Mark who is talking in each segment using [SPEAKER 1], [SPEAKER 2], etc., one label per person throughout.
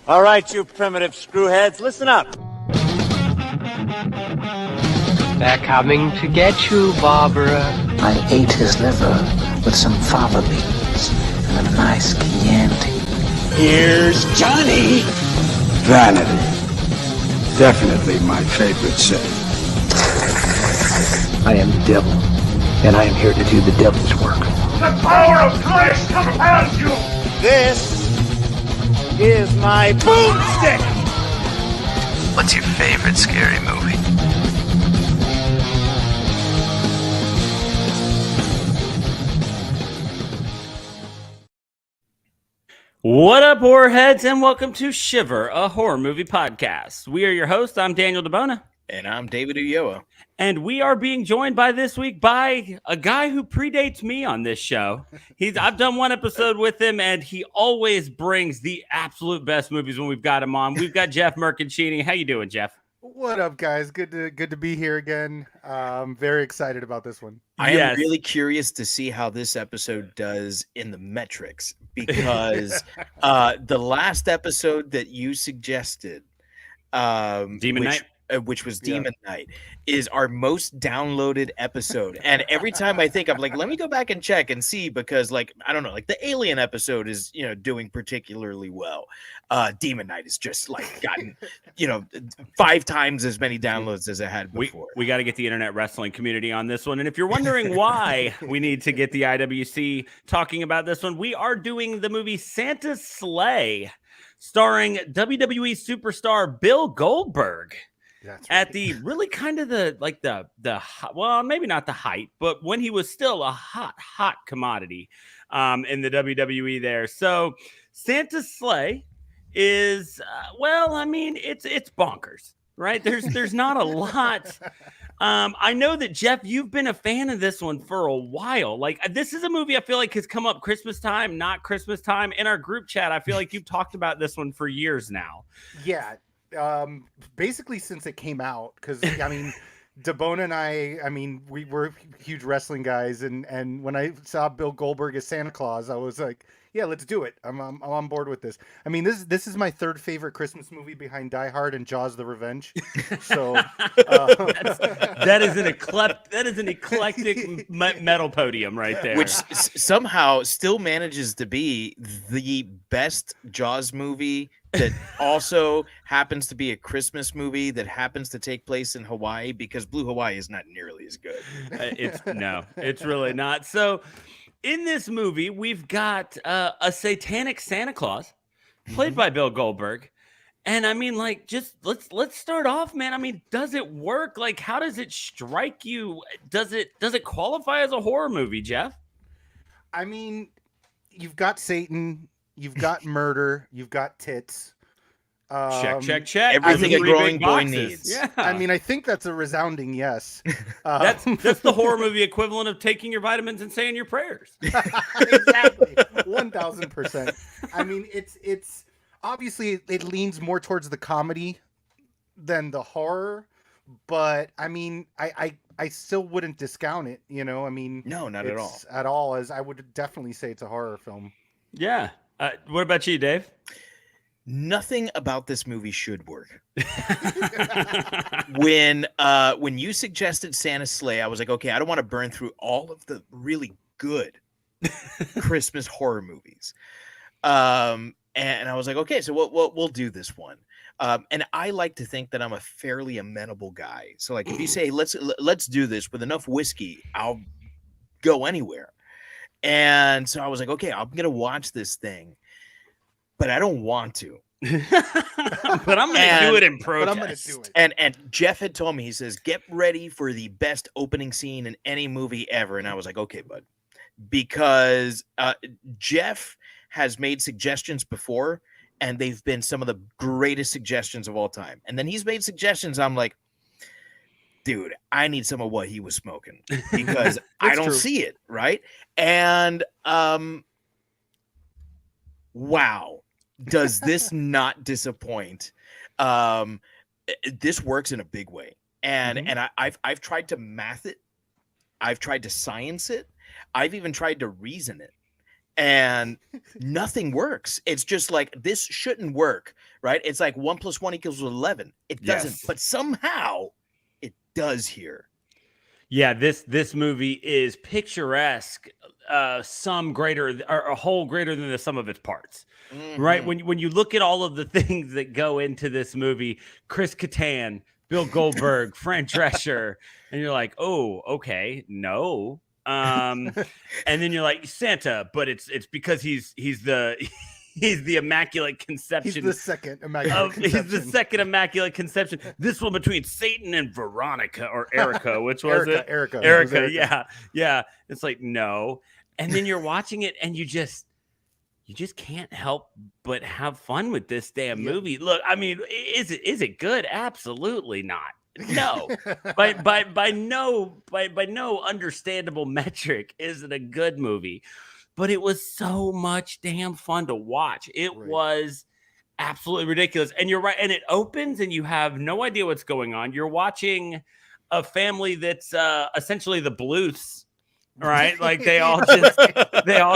[SPEAKER 1] All right, you primitive screwheads, listen up.
[SPEAKER 2] They're coming to get you, Barbara.
[SPEAKER 3] I ate his liver with some fava beans and a nice Chianti.
[SPEAKER 4] Here's Johnny.
[SPEAKER 5] Vanity. Definitely my favorite sin.
[SPEAKER 3] I am the devil, and I am here to do the devil's work.
[SPEAKER 4] The power of Christ compels you.
[SPEAKER 1] This is my boomstick.
[SPEAKER 6] What's your favorite scary movie?
[SPEAKER 7] What up, horror heads, and welcome to Shiver, a horror movie podcast. We are your hosts. I'm Daniel DeBona.
[SPEAKER 8] And I'm David Ulloa.
[SPEAKER 7] And we are being joined this week by a guy who predates me on this show. I've done one episode with him, and he always brings the absolute best movies when we've got him on. We've got Geoff Mercancini. How you doing, Geoff?
[SPEAKER 9] What up, guys? Good to be here again. Very excited about this one.
[SPEAKER 8] I am really curious to see how this episode does in the metrics, because the last episode that you suggested,
[SPEAKER 7] Demon Night,
[SPEAKER 8] which was Demon Night, is our most downloaded episode. And every time I think, I'm like, let me go back and check and see, because I don't know, the Alien episode is, doing particularly well. Demon Night has just gotten, 5 times as many downloads as it had before.
[SPEAKER 7] We got to get the internet wrestling community on this one. And if you're wondering why we need to get the IWC talking about this one, we are doing the movie Santa's Sleigh, starring WWE superstar Bill Goldberg.
[SPEAKER 9] That's
[SPEAKER 7] right. At the really kind of well, maybe not the height, but when he was still a hot commodity in the WWE there. So Santa's Sleigh is it's bonkers, right? There's not a lot. I know that, Geoff, you've been a fan of this one for a while. This is a movie I feel like has come up Christmas time, not Christmas time. In our group chat, I feel like you've talked about this one for years now.
[SPEAKER 9] Yeah. Basically since it came out, because DeBona and I we were huge wrestling guys, and when I saw Bill Goldberg as Santa Claus, I was like, yeah, let's do it. I'm on board with this. This is my third favorite Christmas movie behind Die Hard and Jaws: The Revenge. So
[SPEAKER 7] that is an eclectic metal podium right there,
[SPEAKER 8] which somehow still manages to be the best Jaws movie that also happens to be a Christmas movie that happens to take place in Hawaii, because Blue Hawaii is not nearly as good.
[SPEAKER 7] It's really not. So in this movie, we've got a satanic Santa Claus played by Bill Goldberg. And just let's start off, man. Does it work? How does it strike you? Does it qualify as a horror movie, Geoff?
[SPEAKER 9] You've got Satan, you've got murder, you've got tits.
[SPEAKER 7] Check.
[SPEAKER 8] Everything a growing boy needs.
[SPEAKER 7] Yeah.
[SPEAKER 9] I think that's a resounding yes.
[SPEAKER 7] That's the horror movie equivalent of taking your vitamins and saying your prayers.
[SPEAKER 9] Exactly. 1000%. It's obviously it leans more towards the comedy than the horror, but I still wouldn't discount it, No,
[SPEAKER 8] not at all.
[SPEAKER 9] At all, as I would definitely say it's a horror film.
[SPEAKER 7] Yeah. What about you, Dave?
[SPEAKER 8] Nothing about this movie should work. When you suggested Santa's Sleigh, I was like, okay, I don't want to burn through all of the really good Christmas horror movies. And I was like, okay, so we'll do this one. And I like to think that I'm a fairly amenable guy. So if you say let's do this with enough whiskey, I'll go anywhere. And so I was like, okay, I'm gonna watch this thing, but I don't want to.
[SPEAKER 7] But I'm gonna do it in protest.
[SPEAKER 8] And Geoff had told me, he says, get ready for the best opening scene in any movie ever. And I was like, okay, bud, because Geoff has made suggestions before, and they've been some of the greatest suggestions of all time. And then he's made suggestions, I'm like, dude, I need some of what he was smoking, because I don't see it, right? And wow, does this not disappoint? This works in a big way. And I've tried to math it. I've tried to science it. I've even tried to reason it. and nothing works. It's just like, this shouldn't work, right? It's like 1 + 1 = 11. It doesn't,
[SPEAKER 7] Yes.
[SPEAKER 8] but somehow it does here.
[SPEAKER 7] Yeah, this movie is picturesque, some greater or a whole greater than the sum of its parts. Right? When you look at all of the things that go into this movie, Chris Kattan, Bill Goldberg, Fran Drescher, and you're like, oh, okay, no. And then you're like, Santa, but it's because he's the Immaculate Conception.
[SPEAKER 9] He's the second Immaculate Conception.
[SPEAKER 7] He's the second Immaculate Conception. This one between Satan and Veronica or Erica, which was it?
[SPEAKER 9] Erica.
[SPEAKER 7] Yeah. It's like, no. And then you're watching it and you just can't help but have fun with this damn movie. Look, I mean, is it good? Absolutely not. No. by no understandable metric is it a good movie. But it was so much damn fun to watch. It was absolutely ridiculous. And you're right. And it opens and you have no idea what's going on. You're watching a family that's essentially the Bluths, right? Like they all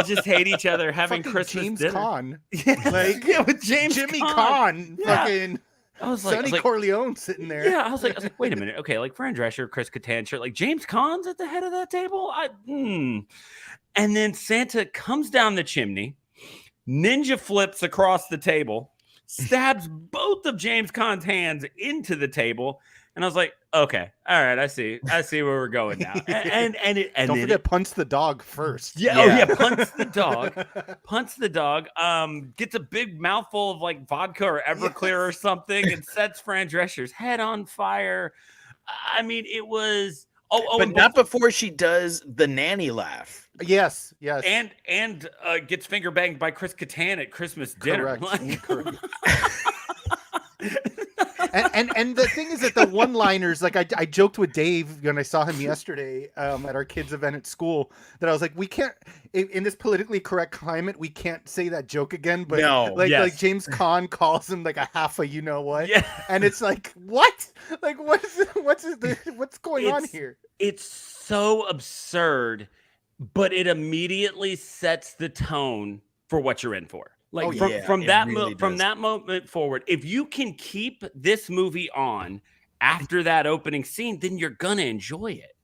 [SPEAKER 7] just hate each other having
[SPEAKER 9] fucking
[SPEAKER 7] Christmas
[SPEAKER 9] James
[SPEAKER 7] dinner.
[SPEAKER 9] Caan.
[SPEAKER 7] Yeah,
[SPEAKER 9] Like,
[SPEAKER 7] with
[SPEAKER 9] Jimmy Caan.
[SPEAKER 7] Yeah.
[SPEAKER 9] Fucking
[SPEAKER 7] I was like,
[SPEAKER 9] Sonny Corleone sitting there.
[SPEAKER 7] Yeah, I was like, wait a minute. Okay, like Fran Drescher, Chris Kattan, like James Caan's at the head of that table. And then Santa comes down the chimney, ninja flips across the table, stabs both of James Caan's hands into the table, and I was like, okay, all right, I see where we're going now. And
[SPEAKER 9] don't forget, punts the dog first.
[SPEAKER 7] Punts the dog. Gets a big mouthful of like vodka or Everclear or something, and sets Fran Drescher's head on fire. I mean, it was.
[SPEAKER 8] But not before she does the nanny laugh.
[SPEAKER 9] Yes.
[SPEAKER 7] And gets finger banged by Chris Kattan at Christmas dinner.
[SPEAKER 9] Correct. And the thing is that the one-liners, like I joked with Dave when I saw him yesterday at our kids' event at school, that I was like, we can't, in this politically correct climate, we can't say that joke again. But like James Caan calls him like a half a you know what, and it's like, what? Like what's going on here?
[SPEAKER 7] It's so absurd, but it immediately sets the tone for what you're in for. Like from that moment forward, if you can keep this movie on after that opening scene, then you're gonna enjoy it.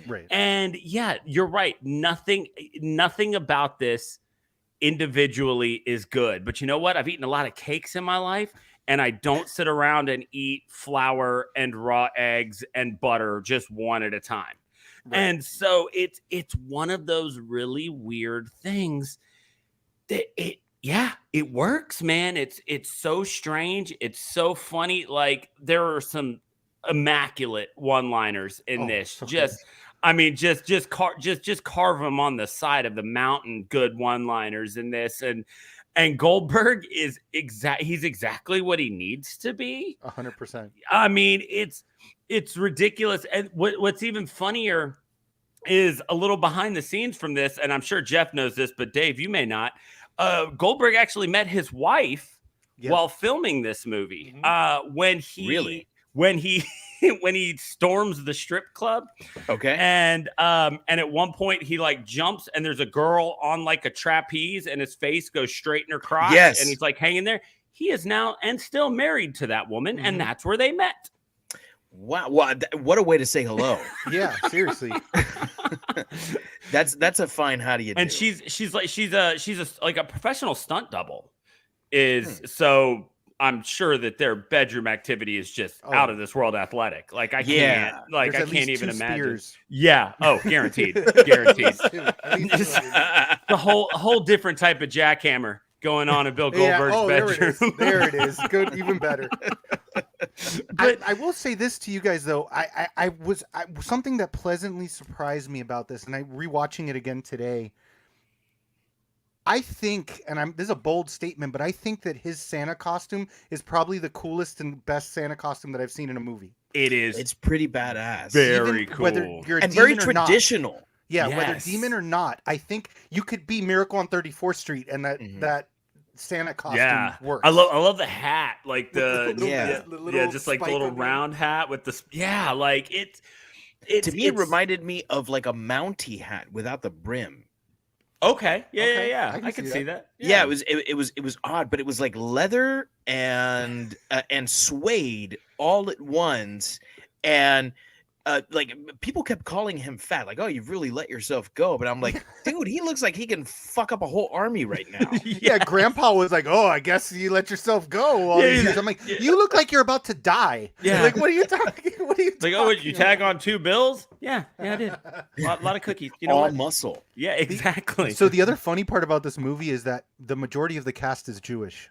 [SPEAKER 9] Right.
[SPEAKER 7] And yeah, you're right. Nothing about this individually is good. But you know what? I've eaten a lot of cakes in my life, and I don't sit around and eat flour and raw eggs and butter just one at a time. Right. And so it's one of those really weird things that it works, man. It's so strange. It's so funny. Like there are some immaculate one-liners in this.
[SPEAKER 9] So
[SPEAKER 7] just
[SPEAKER 9] good.
[SPEAKER 7] I mean, just carve them on the side of the mountain. Good one-liners in this, and Goldberg is he's exactly what he needs to be.
[SPEAKER 9] 100%.
[SPEAKER 7] I mean, it's ridiculous. And what's even funnier is a little behind the scenes from this. And I'm sure Geoff knows this, but Dave, you may not. Goldberg actually met his wife while filming this movie. When he storms the strip club.
[SPEAKER 8] Okay.
[SPEAKER 7] And at one point he like jumps and there's a girl on like a trapeze and his face goes straight in her crotch.
[SPEAKER 8] Yes.
[SPEAKER 7] And he's like hanging there. He is now and still married to that woman, and that's where they met.
[SPEAKER 8] Wow. What a way to say hello.
[SPEAKER 9] Yeah, seriously.
[SPEAKER 8] That's a fine how do you do.
[SPEAKER 7] And she's like a professional stunt double. So I'm sure that their bedroom activity is just out of this world athletic. Like I can't even imagine. Spears. Yeah. Oh, guaranteed. Guaranteed. The whole different type of jackhammer going on in Bill Goldberg's bedroom.
[SPEAKER 9] There it is. Good, even better. But I will say this to you guys though. I was something that pleasantly surprised me about this, and I rewatching it again today. I think, and this is a bold statement, but I think that his Santa costume is probably the coolest and best Santa costume that I've seen in a movie.
[SPEAKER 7] It is.
[SPEAKER 8] It's pretty badass.
[SPEAKER 7] Very cool.
[SPEAKER 9] Whether you're a
[SPEAKER 8] and
[SPEAKER 9] demon
[SPEAKER 8] very
[SPEAKER 9] or
[SPEAKER 8] traditional.
[SPEAKER 9] Not. Yeah, whether demon or not, I think you could be Miracle on 34th Street, and that Santa costume works.
[SPEAKER 7] I love the hat, like the
[SPEAKER 9] little
[SPEAKER 7] just like the little round hat with the like it.
[SPEAKER 8] To me, it reminded me of like a Mountie hat without the brim.
[SPEAKER 7] Okay. Yeah,
[SPEAKER 9] Okay,
[SPEAKER 7] yeah.
[SPEAKER 9] I
[SPEAKER 7] I
[SPEAKER 9] can
[SPEAKER 7] can
[SPEAKER 9] see
[SPEAKER 7] see that.
[SPEAKER 8] Yeah, it was odd, but it was like leather and suede all at once, and like people kept calling him fat, like, "Oh, you've really let yourself go." But I'm like, dude, he looks like he can fuck up a whole army right now.
[SPEAKER 9] Yeah, Grandpa was like, "Oh, I guess you let yourself go all these years." I'm like, "You look like you're about to die."
[SPEAKER 7] Yeah.
[SPEAKER 9] Like, what are you talking? What are you
[SPEAKER 7] Like,
[SPEAKER 9] talking
[SPEAKER 7] oh, you tag
[SPEAKER 9] about?
[SPEAKER 7] on 2 bills? Yeah, I did. A lot of cookies. You know
[SPEAKER 8] All
[SPEAKER 7] what?
[SPEAKER 8] muscle.
[SPEAKER 7] Yeah, exactly.
[SPEAKER 9] So the other funny part about this movie is that the majority of the cast is Jewish.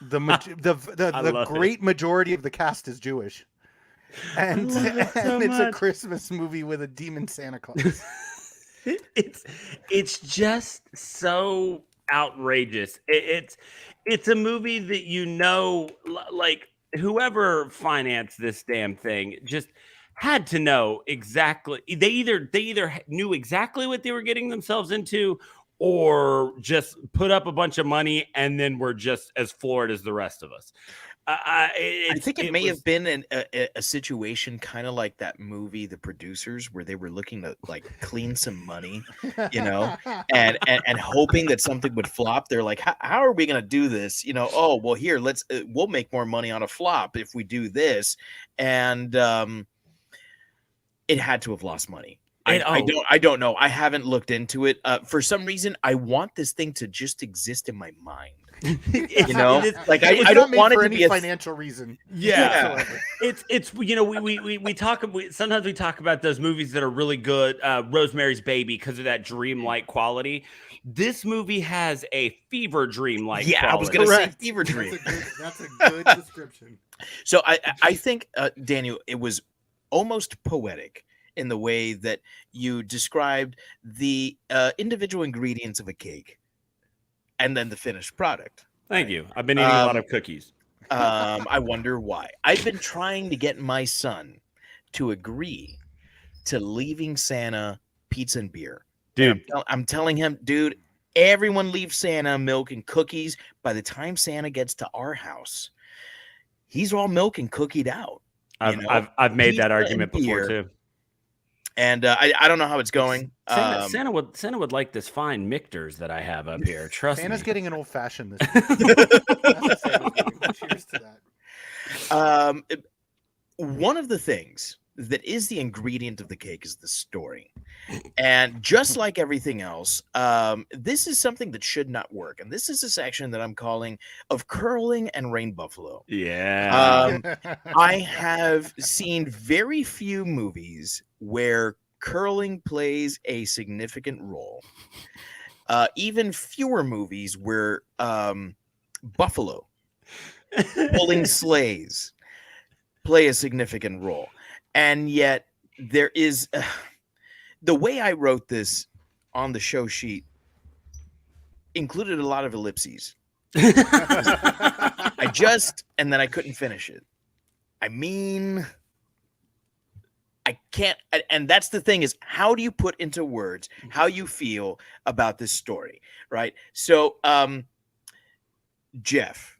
[SPEAKER 9] The great majority of the cast is Jewish, and it's a Christmas movie with a demon Santa Claus.
[SPEAKER 7] It's just so outrageous. It's a movie that like whoever financed this damn thing just had to know exactly. They either knew exactly what they were getting themselves into, or just put up a bunch of money and then were just as floored as the rest of us.
[SPEAKER 8] I think it may have been a situation kind of like that movie, The Producers, where they were looking to like clean some money, you know, and hoping that something would flop. They're like, how are we going to do this? You know, oh, well, here, we'll make more money on a flop if we do this. And it had to have lost money. I don't know. I haven't looked into it. For some reason, I want this thing to just exist in my mind. You know, like I don't want it to be a
[SPEAKER 9] financial reason.
[SPEAKER 7] Yeah, it's we talk. Sometimes we talk about those movies that are really good. Rosemary's Baby, because of that dreamlike quality. This movie has a fever dream-like.
[SPEAKER 8] Yeah,
[SPEAKER 7] quality.
[SPEAKER 8] I was going to say fever dream.
[SPEAKER 9] That's a good description.
[SPEAKER 8] So I think Daniel, it was almost poetic in the way that you described the individual ingredients of a cake and then the finished product.
[SPEAKER 7] Thank you. I've been eating a lot of cookies.
[SPEAKER 8] I wonder why. I've been trying to get my son to agree to leaving Santa pizza and beer.
[SPEAKER 7] Dude,
[SPEAKER 8] I'm telling him, dude, everyone leaves Santa milk and cookies. By the time Santa gets to our house, he's all milk and cookied out.
[SPEAKER 7] I've made that argument before too.
[SPEAKER 8] And I don't know how it's going.
[SPEAKER 7] Santa would like this fine Michter's that I have up here. Trust
[SPEAKER 9] Santa's
[SPEAKER 7] me.
[SPEAKER 9] getting an old fashioned this year. Cheers to
[SPEAKER 8] that. One of the things that is the ingredient of the cake is the story. And just like everything else, this is something that should not work. And this is a section that I'm calling of curling and rain buffalo.
[SPEAKER 7] Yeah.
[SPEAKER 8] I have seen very few movies where curling plays a significant role. Even fewer movies where buffalo pulling sleighs play a significant role. And yet there is the way I wrote this on the show sheet included a lot of ellipses. And then I couldn't finish it. I mean, I can't. And that's the thing is, how do you put into words how you feel about this story? Right. So, Jeff,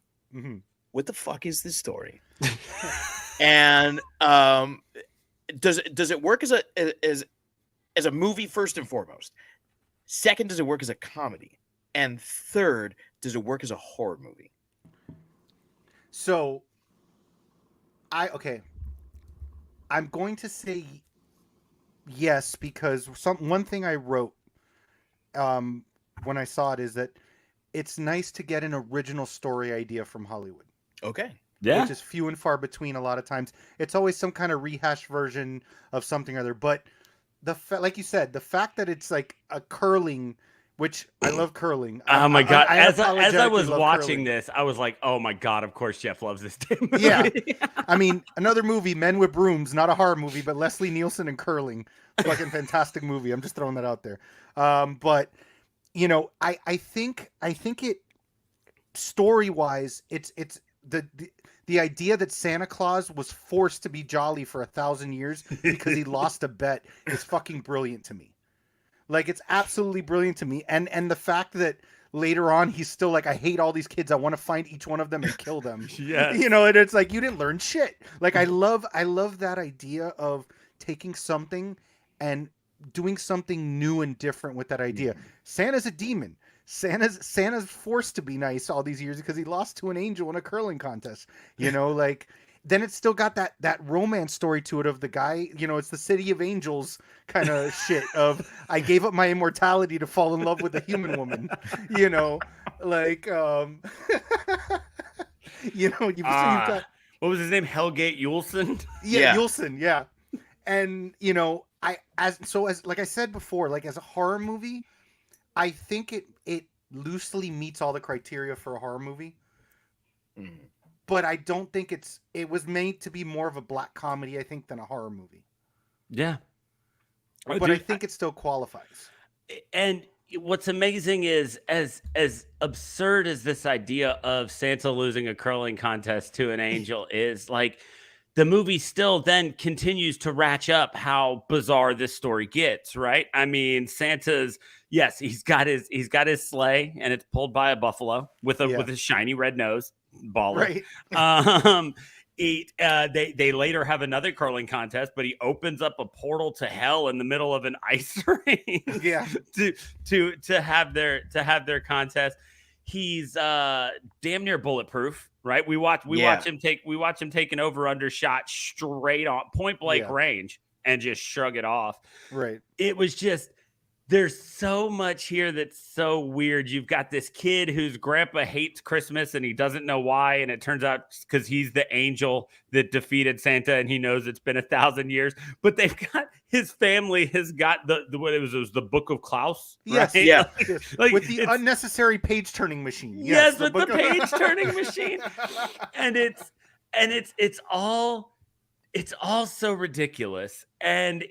[SPEAKER 8] what the fuck is this story? And does it work as a movie first and foremost? Second, does it work as a comedy? And third, does it work as a horror movie?
[SPEAKER 9] So, I'm going to say yes, because one thing I wrote when I saw it is that it's nice to get an original story idea from Hollywood.
[SPEAKER 8] Okay.
[SPEAKER 7] Yeah.
[SPEAKER 9] Which is few and far between a lot of times. It's always some kind of rehashed version of something or other. But like you said, the fact that it's like a curling, which I love curling.
[SPEAKER 7] Oh my God. As I was watching
[SPEAKER 9] curling.
[SPEAKER 7] this, I was like, oh my God, of course Jeff loves this damn movie.
[SPEAKER 9] Yeah. I mean, another movie, Men with Brooms, not a horror movie, but Leslie Nielsen and curling. Fucking fantastic movie. I'm just throwing that out there. But, you know, I think it, story-wise, it's the idea that Santa Claus was forced to be jolly for 1,000 years because he lost a bet is fucking brilliant to me. Like, it's absolutely brilliant to me. And the fact that later on he's still like, I hate all these kids. I want to find each one of them and kill them.
[SPEAKER 7] Yeah.
[SPEAKER 9] You know, and it's like, you didn't learn shit. Like, I love that idea of taking something and doing something new and different with that idea. Santa's a demon. Santa's forced to be nice all these years because he lost to an angel in a curling contest. You know, like then it's still got that romance story to it of the guy, you know, it's the city of angels kind of shit of I gave up my immortality to fall in love with a human woman, you know, like you know, you've got
[SPEAKER 7] what was his name? Hellgate Yulson?
[SPEAKER 9] Yeah, Yulson, yeah. And you know, as like I said before, like as a horror movie, I think it loosely meets all the criteria for a horror movie. But I don't think it was made to be more of a black comedy, I think, than a horror movie.
[SPEAKER 7] Yeah.
[SPEAKER 9] But I think it still qualifies.
[SPEAKER 7] And what's amazing is as absurd as this idea of Santa losing a curling contest to an angel is, like, the movie still then continues to ratchet up how bizarre this story gets, right? I mean, Santa's, yes, he's got his sleigh and it's pulled by a buffalo with a shiny red nose. Baller.
[SPEAKER 9] Right.
[SPEAKER 7] They later have another curling contest, but he opens up a portal to hell in the middle of an ice rink.
[SPEAKER 9] Yeah.
[SPEAKER 7] to have their contest. He's damn near bulletproof, right? We watch him take an over-under shot straight on point blank range and just shrug it off.
[SPEAKER 9] Right.
[SPEAKER 7] It was just, there's so much here that's so weird. You've got this kid whose grandpa hates Christmas and he doesn't know why. And it turns out because he's the angel that defeated Santa and he knows it's been 1,000 years. But they've got, his family has got the what it was the Book of Klaus.
[SPEAKER 9] Yes,
[SPEAKER 7] right?
[SPEAKER 9] yeah. Like with the unnecessary page turning machine.
[SPEAKER 7] Yes, with the page turning machine. And it's all so ridiculous. And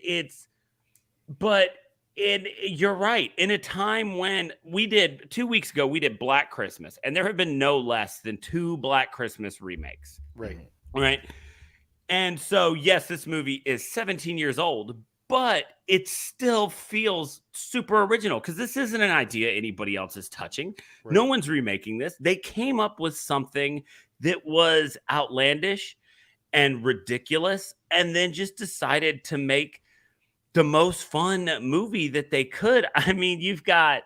[SPEAKER 7] you're right. In a time when 2 weeks ago, we did Black Christmas, and there have been no less than 2 Black Christmas remakes. Right. And so, yes, this movie is 17 years old, but it still feels super original because this isn't an idea anybody else is touching. Right. No one's remaking this. They came up with something that was outlandish and ridiculous, and then just decided to make the most fun movie that they could. I mean, you've got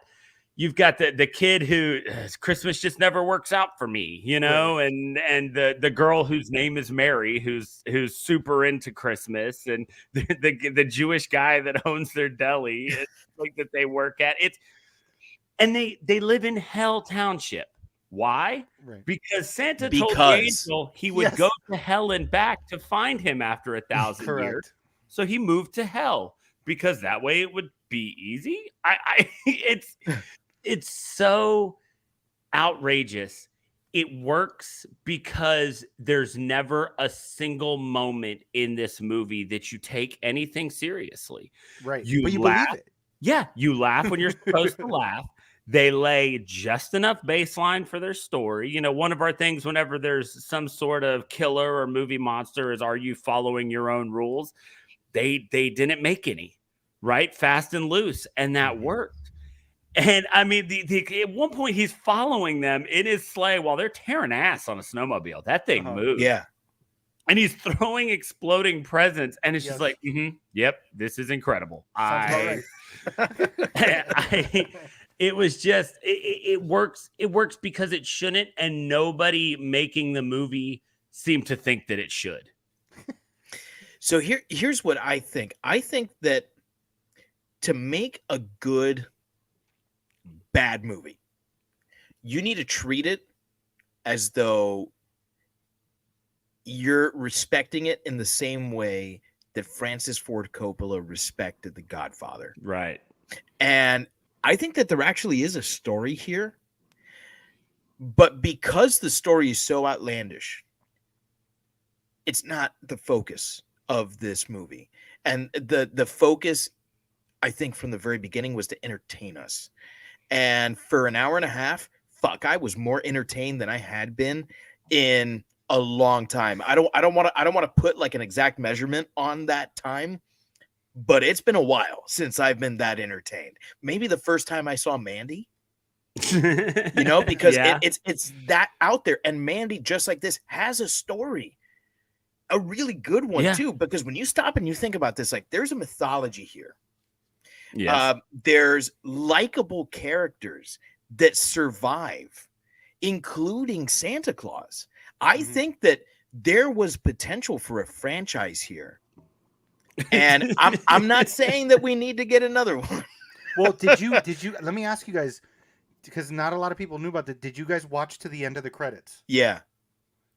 [SPEAKER 7] the kid who Christmas just never works out for me, you know, right. and the girl whose name is Mary, who's super into Christmas, and the Jewish guy that owns their deli, like that they work at. And they live in Hell Township. Why?
[SPEAKER 9] Right.
[SPEAKER 7] Because Santa told the angel he would go to hell and back to find him after 1,000 years. So he moved to hell because that way it would be easy. It's so outrageous. It works because there's never a single moment in this movie that you take anything seriously.
[SPEAKER 9] Right.
[SPEAKER 7] But you laugh. Believe it. Yeah. You laugh when you're supposed to laugh. They lay just enough baseline for their story. You know, one of our things whenever there's some sort of killer or movie monster is, are you following your own rules? They didn't make any, right? Fast and loose. And that worked. And I mean, at one point he's following them in his sleigh while they're tearing ass on a snowmobile. That thing moves.
[SPEAKER 8] Yeah.
[SPEAKER 7] And he's throwing exploding presents. And it's just like, yep, this is incredible. It was just, it works. It works because it shouldn't. And nobody making the movie seemed to think that it should.
[SPEAKER 8] So here's what I think. I think that to make a good bad movie, you need to treat it as though you're respecting it in the same way that Francis Ford Coppola respected The Godfather.
[SPEAKER 7] Right.
[SPEAKER 8] And I think that there actually is a story here, but because the story is so outlandish, it's not the focus of this movie. And the focus, I think, from the very beginning was to entertain us. And for an hour and a half, I was more entertained than I had been in a long time. I don't want to put like an exact measurement on that time, but it's been a while since I've been that entertained. Maybe the first time I saw Mandy, you know, because it's that out there. And Mandy, just like this, has a story, a really good one too. Because when you stop and you think about this, like there's a mythology here
[SPEAKER 7] Yes.
[SPEAKER 8] There's likable characters that survive, including Santa Claus. I think that there was potential for a franchise here. And I'm not saying that we need to get another one.
[SPEAKER 9] Well, did you let me ask you guys, because not a lot of people knew about that. Did you guys watch to the end of the credits?
[SPEAKER 8] Yeah.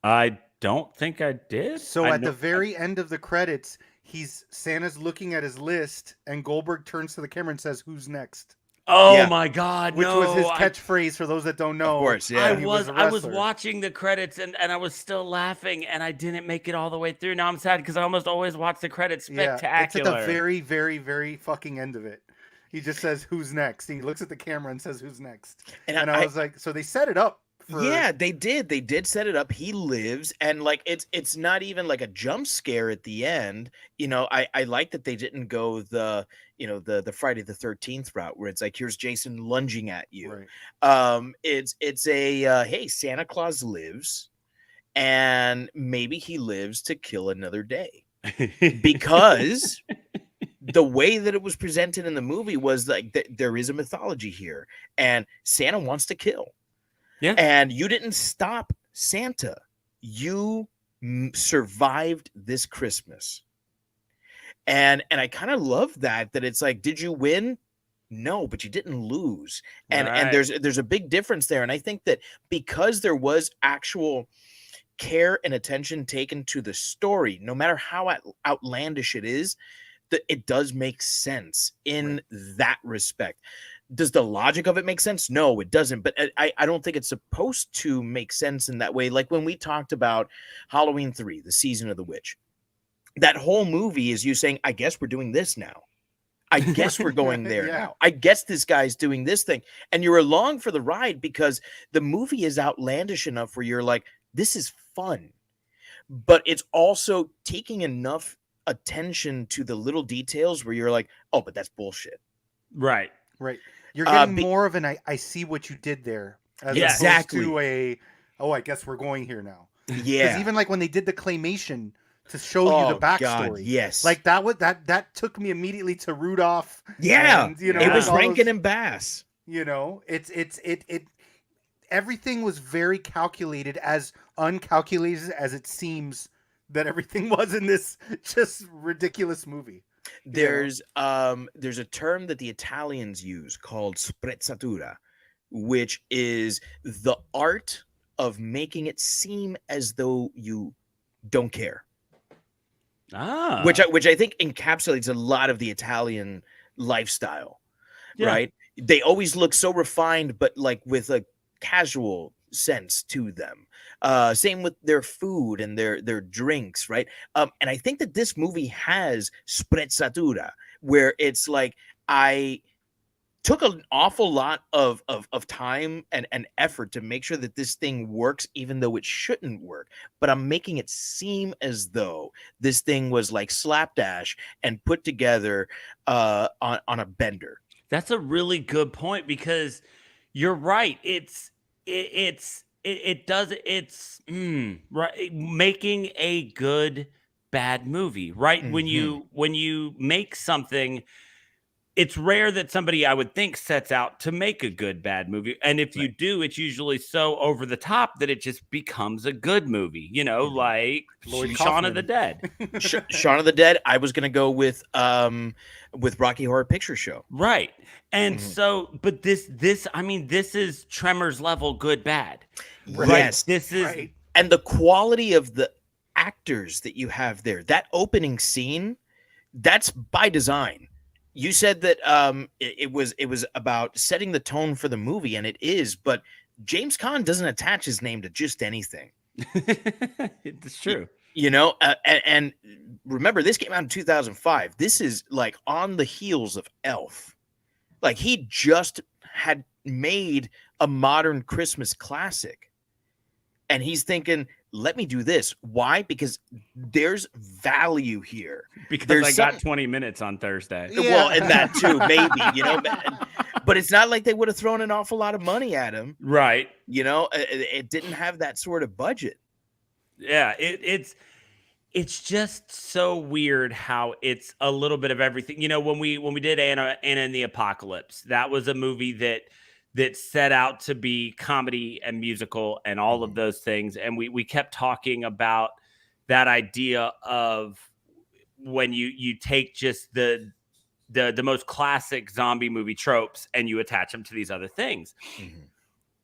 [SPEAKER 7] I don't think I did.
[SPEAKER 9] So at the very end of the credits, Santa's looking at his list, and Goldberg turns to the camera and says, "Who's next?"
[SPEAKER 7] Oh my God!
[SPEAKER 9] Which was his catchphrase for those that don't know.
[SPEAKER 8] Of course, yeah.
[SPEAKER 7] I was watching the credits and I was still laughing, and I didn't make it all the way through. Now I'm sad because I almost always watch the credits. Spectacular.
[SPEAKER 9] Yeah, it's at the very, very, very fucking end of it. He just says, "Who's next?" He looks at the camera and says, "Who's next?" And I was like, so they set it up.
[SPEAKER 8] Yeah, they did set it up. He lives, and like it's not even like a jump scare at the end. I like that they didn't go the Friday the 13th route where it's like, here's Jason lunging at you.
[SPEAKER 9] Right.
[SPEAKER 8] It's a hey, Santa Claus lives, and maybe he lives to kill another day, because the way that it was presented in the movie was like there is a mythology here, and Santa wants to kill.
[SPEAKER 7] Yeah.
[SPEAKER 8] And you didn't stop Santa. You survived this Christmas. And I kind of love that it's like, did you win? No, but you didn't lose. And there's a big difference there. And I think that because there was actual care and attention taken to the story, no matter how outlandish it is, that it does make sense in that respect. Does the logic of it make sense? No, it doesn't. But I don't think it's supposed to make sense in that way. Like when we talked about Halloween 3, the Season of the Witch, that whole movie is you saying, I guess we're doing this now. I guess we're going there now. I guess this guy's doing this thing. And you're along for the ride because the movie is outlandish enough where you're like, this is fun. But it's also taking enough attention to the little details where you're like, oh, but that's bullshit.
[SPEAKER 9] Right. You're getting more of an I see what you did there, as opposed to I guess we're going here now.
[SPEAKER 8] Yeah.
[SPEAKER 9] Because even like when they did the claymation to show you the backstory,
[SPEAKER 8] God, yes,
[SPEAKER 9] like that took me immediately to Rudolph.
[SPEAKER 8] Yeah,
[SPEAKER 9] and,
[SPEAKER 8] it was Rankin and Bass.
[SPEAKER 9] It everything was very calculated, as uncalculated as it seems that everything was in this just ridiculous movie.
[SPEAKER 8] There's a term that the Italians use called sprezzatura, which is the art of making it seem as though you don't care. Which I think encapsulates a lot of the Italian lifestyle, right? They always look so refined, but like with a casual sense to them. Same with their food and their drinks, right? And I think that this movie has sprezzatura, where it's like I took an awful lot of time and effort to make sure that this thing works, even though it shouldn't work. But I'm making it seem as though this thing was like slapdash and put together on a bender.
[SPEAKER 7] That's a really good point, because you're right. It's right, making a good bad movie, right?
[SPEAKER 8] Mm-hmm.
[SPEAKER 7] When you make something, it's rare that somebody, I would think, sets out to make a good bad movie. And if you do, it's usually so over the top that it just becomes a good movie, like Shaun of the Dead.
[SPEAKER 8] Shaun of the Dead, I was going to go with Rocky Horror Picture Show.
[SPEAKER 7] Right. And so, but this is Tremors level good bad.
[SPEAKER 8] Right? Yes.
[SPEAKER 7] This is,
[SPEAKER 8] and the quality of the actors that you have there, that opening scene, that's by design. You said that it was about setting the tone for the movie, and it is, but James Caan doesn't attach his name to just anything.
[SPEAKER 7] It's true.
[SPEAKER 8] And remember, this came out in 2005. This is like on the heels of Elf. Like, he just had made a modern Christmas classic. And he's thinking, let me do this. Why? Because there's value here.
[SPEAKER 7] Because I got 20 minutes on Thursday.
[SPEAKER 8] Yeah. Well, and that too, maybe, but it's not like they would have thrown an awful lot of money at him.
[SPEAKER 7] Right.
[SPEAKER 8] It didn't have that sort of budget.
[SPEAKER 7] Yeah, it's just so weird how it's a little bit of everything. You know, when we did Anna and the Apocalypse, that was a movie that set out to be comedy and musical and all of those things. And we kept talking about that idea of when you take just the most classic zombie movie tropes and you attach them to these other things.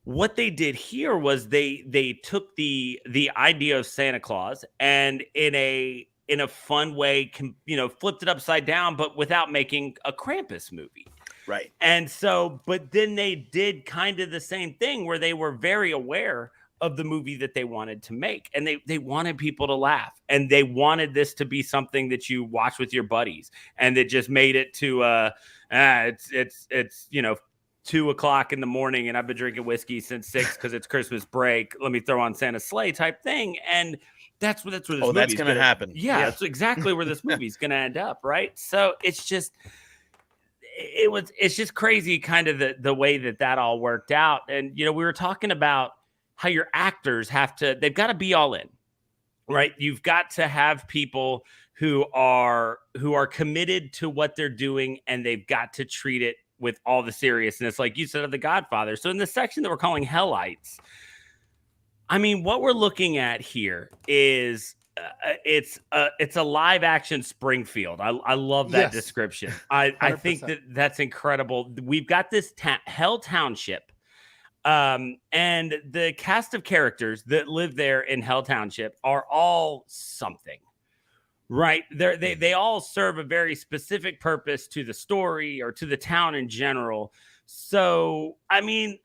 [SPEAKER 7] What they did here was they took the idea of Santa Claus and in a fun way, flipped it upside down, but without making a Krampus movie.
[SPEAKER 8] Right.
[SPEAKER 7] And so, but then they did kind of the same thing where they were very aware of the movie that they wanted to make, and they wanted people to laugh, and they wanted this to be something that you watch with your buddies, and that just made it to it's 2:00 in the morning and I've been drinking whiskey since 6 because it's Christmas break. Let me throw on Santa's sleigh type thing. And that's where this movie's
[SPEAKER 8] that's going to happen.
[SPEAKER 7] Yeah, that's exactly where this movie's going to end up. Right. So it's just, it's just crazy kind of the way that all worked out. And, we were talking about how your actors they've got to be all in, right? You've got to have people who are committed to what they're doing, and they've got to treat it with all the seriousness, like you said, of The Godfather. So in the section that we're calling Hellites, I mean, what we're looking at here is it's a live action Springfield. I love that description. I think that's incredible. We've got this Hell Township, and the cast of characters that live there in Hell Township are all something. Right. They all serve a very specific purpose to the story or to the town in general. So, I mean,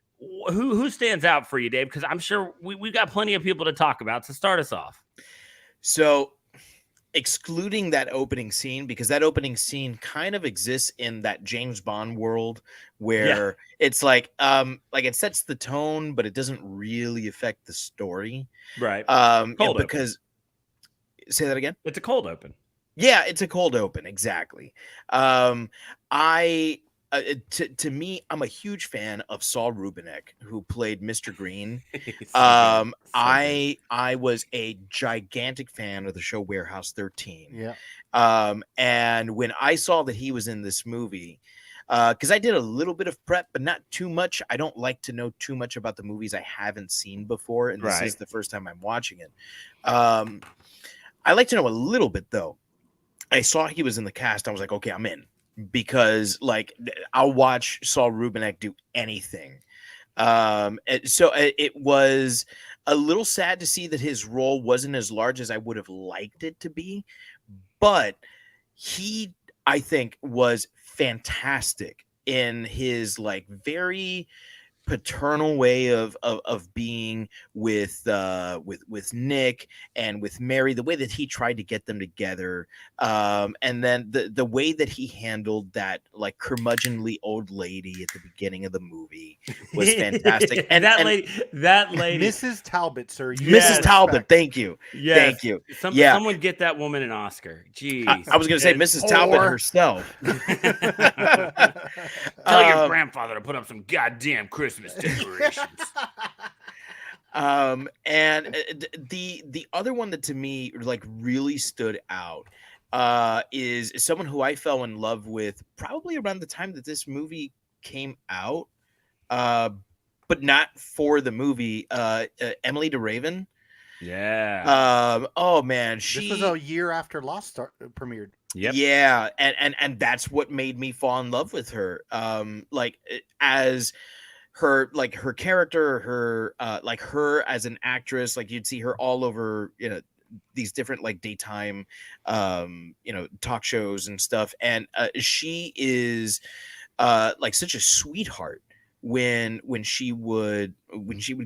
[SPEAKER 7] who stands out for you, Dave? Because I'm sure we've got plenty of people to talk about. So start us off.
[SPEAKER 8] So, excluding that opening scene, because that opening scene kind of exists in that James Bond world where it's like it sets the tone, but it doesn't really affect the story.
[SPEAKER 7] Right.
[SPEAKER 8] Because say that again.
[SPEAKER 7] It's a cold open.
[SPEAKER 8] Yeah, it's a cold open. Exactly. To me, I'm a huge fan of Saul Rubinek, who played Mr. Green. I was a gigantic fan of the show Warehouse 13.
[SPEAKER 9] Yeah.
[SPEAKER 8] And when I saw that he was in this movie, because I did a little bit of prep, but not too much. I don't like to know too much about the movies I haven't seen before, and this is the first time I'm watching it. I like to know a little bit, though. I saw he was in the cast. I was like, okay, I'm in, because I'll watch Saul Rubinek do anything. So it was a little sad to see that his role wasn't as large as I would have liked it to be, but he, I think, was fantastic in his very paternal way of being with Nick and with Mary, the way that he tried to get them together, and then the way that he handled that curmudgeonly old lady at the beginning of the movie was fantastic.
[SPEAKER 7] And that lady,
[SPEAKER 9] Mrs. Talbot, sir.
[SPEAKER 8] Mrs. Talbot, thank you.
[SPEAKER 7] Yes.
[SPEAKER 8] Thank you.
[SPEAKER 7] Someone get that woman an Oscar. Jeez.
[SPEAKER 8] I was going to say Mrs. Talbot herself.
[SPEAKER 7] Tell your grandfather to put up some goddamn Christmas decorations.
[SPEAKER 8] And the other one that to me really stood out is someone who I fell in love with probably around the time that this movie came out, but not for the movie. Emily DeRaven.
[SPEAKER 7] Yeah.
[SPEAKER 8] Oh man,
[SPEAKER 9] this was a year after Lost premiered.
[SPEAKER 7] Yep.
[SPEAKER 8] Yeah, and that's what made me fall in love with her. As her her character, her her as an actress, you'd see her all over these different daytime talk shows and stuff, and she is such a sweetheart when she would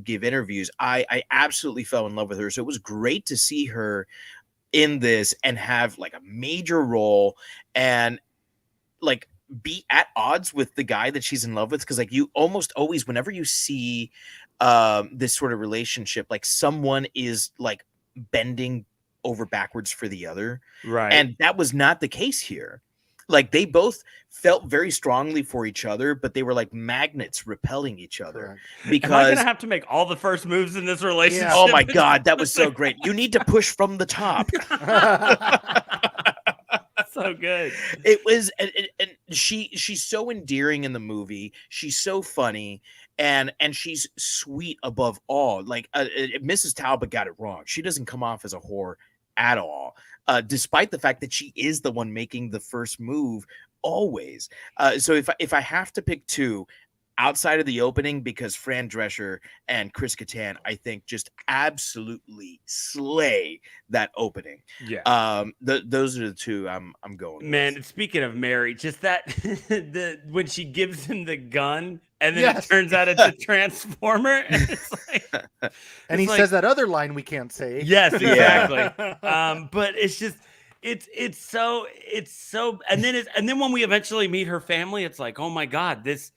[SPEAKER 8] give interviews. I absolutely fell in love with her, so it was great to see her in this and have a major role and be at odds with the guy that she's in love with, because you almost always, whenever you see this sort of relationship, someone is bending over backwards for the other,
[SPEAKER 7] right?
[SPEAKER 8] And that was not the case here. like they both felt very strongly for each other, but they were like magnets repelling each other.
[SPEAKER 9] Correct.
[SPEAKER 8] Because
[SPEAKER 7] Am I gonna have to make all the first moves in this relationship?
[SPEAKER 8] oh my god, that was so great. You need to push from the top.
[SPEAKER 7] So good.
[SPEAKER 8] It was, and she's so endearing in the movie. She's so funny, and she's sweet above all. Like Mrs. Talbot got it wrong. She doesn't come off as a whore at all, despite the fact that she is the one making the first move always. So if I have to pick two outside of the opening, because Fran Drescher and Chris Kattan, I think, just absolutely slay that opening.
[SPEAKER 7] Yeah.
[SPEAKER 8] Those are the two I'm going
[SPEAKER 7] Man,
[SPEAKER 8] with.
[SPEAKER 7] speaking of Mary, just that when she gives him the gun and then
[SPEAKER 9] Yes.
[SPEAKER 7] it turns out it's a transformer, and it's like,
[SPEAKER 9] And he says that other line we can't say.
[SPEAKER 7] yes, exactly. But it's just it's so and then when we eventually meet her family, it's like, oh my god, this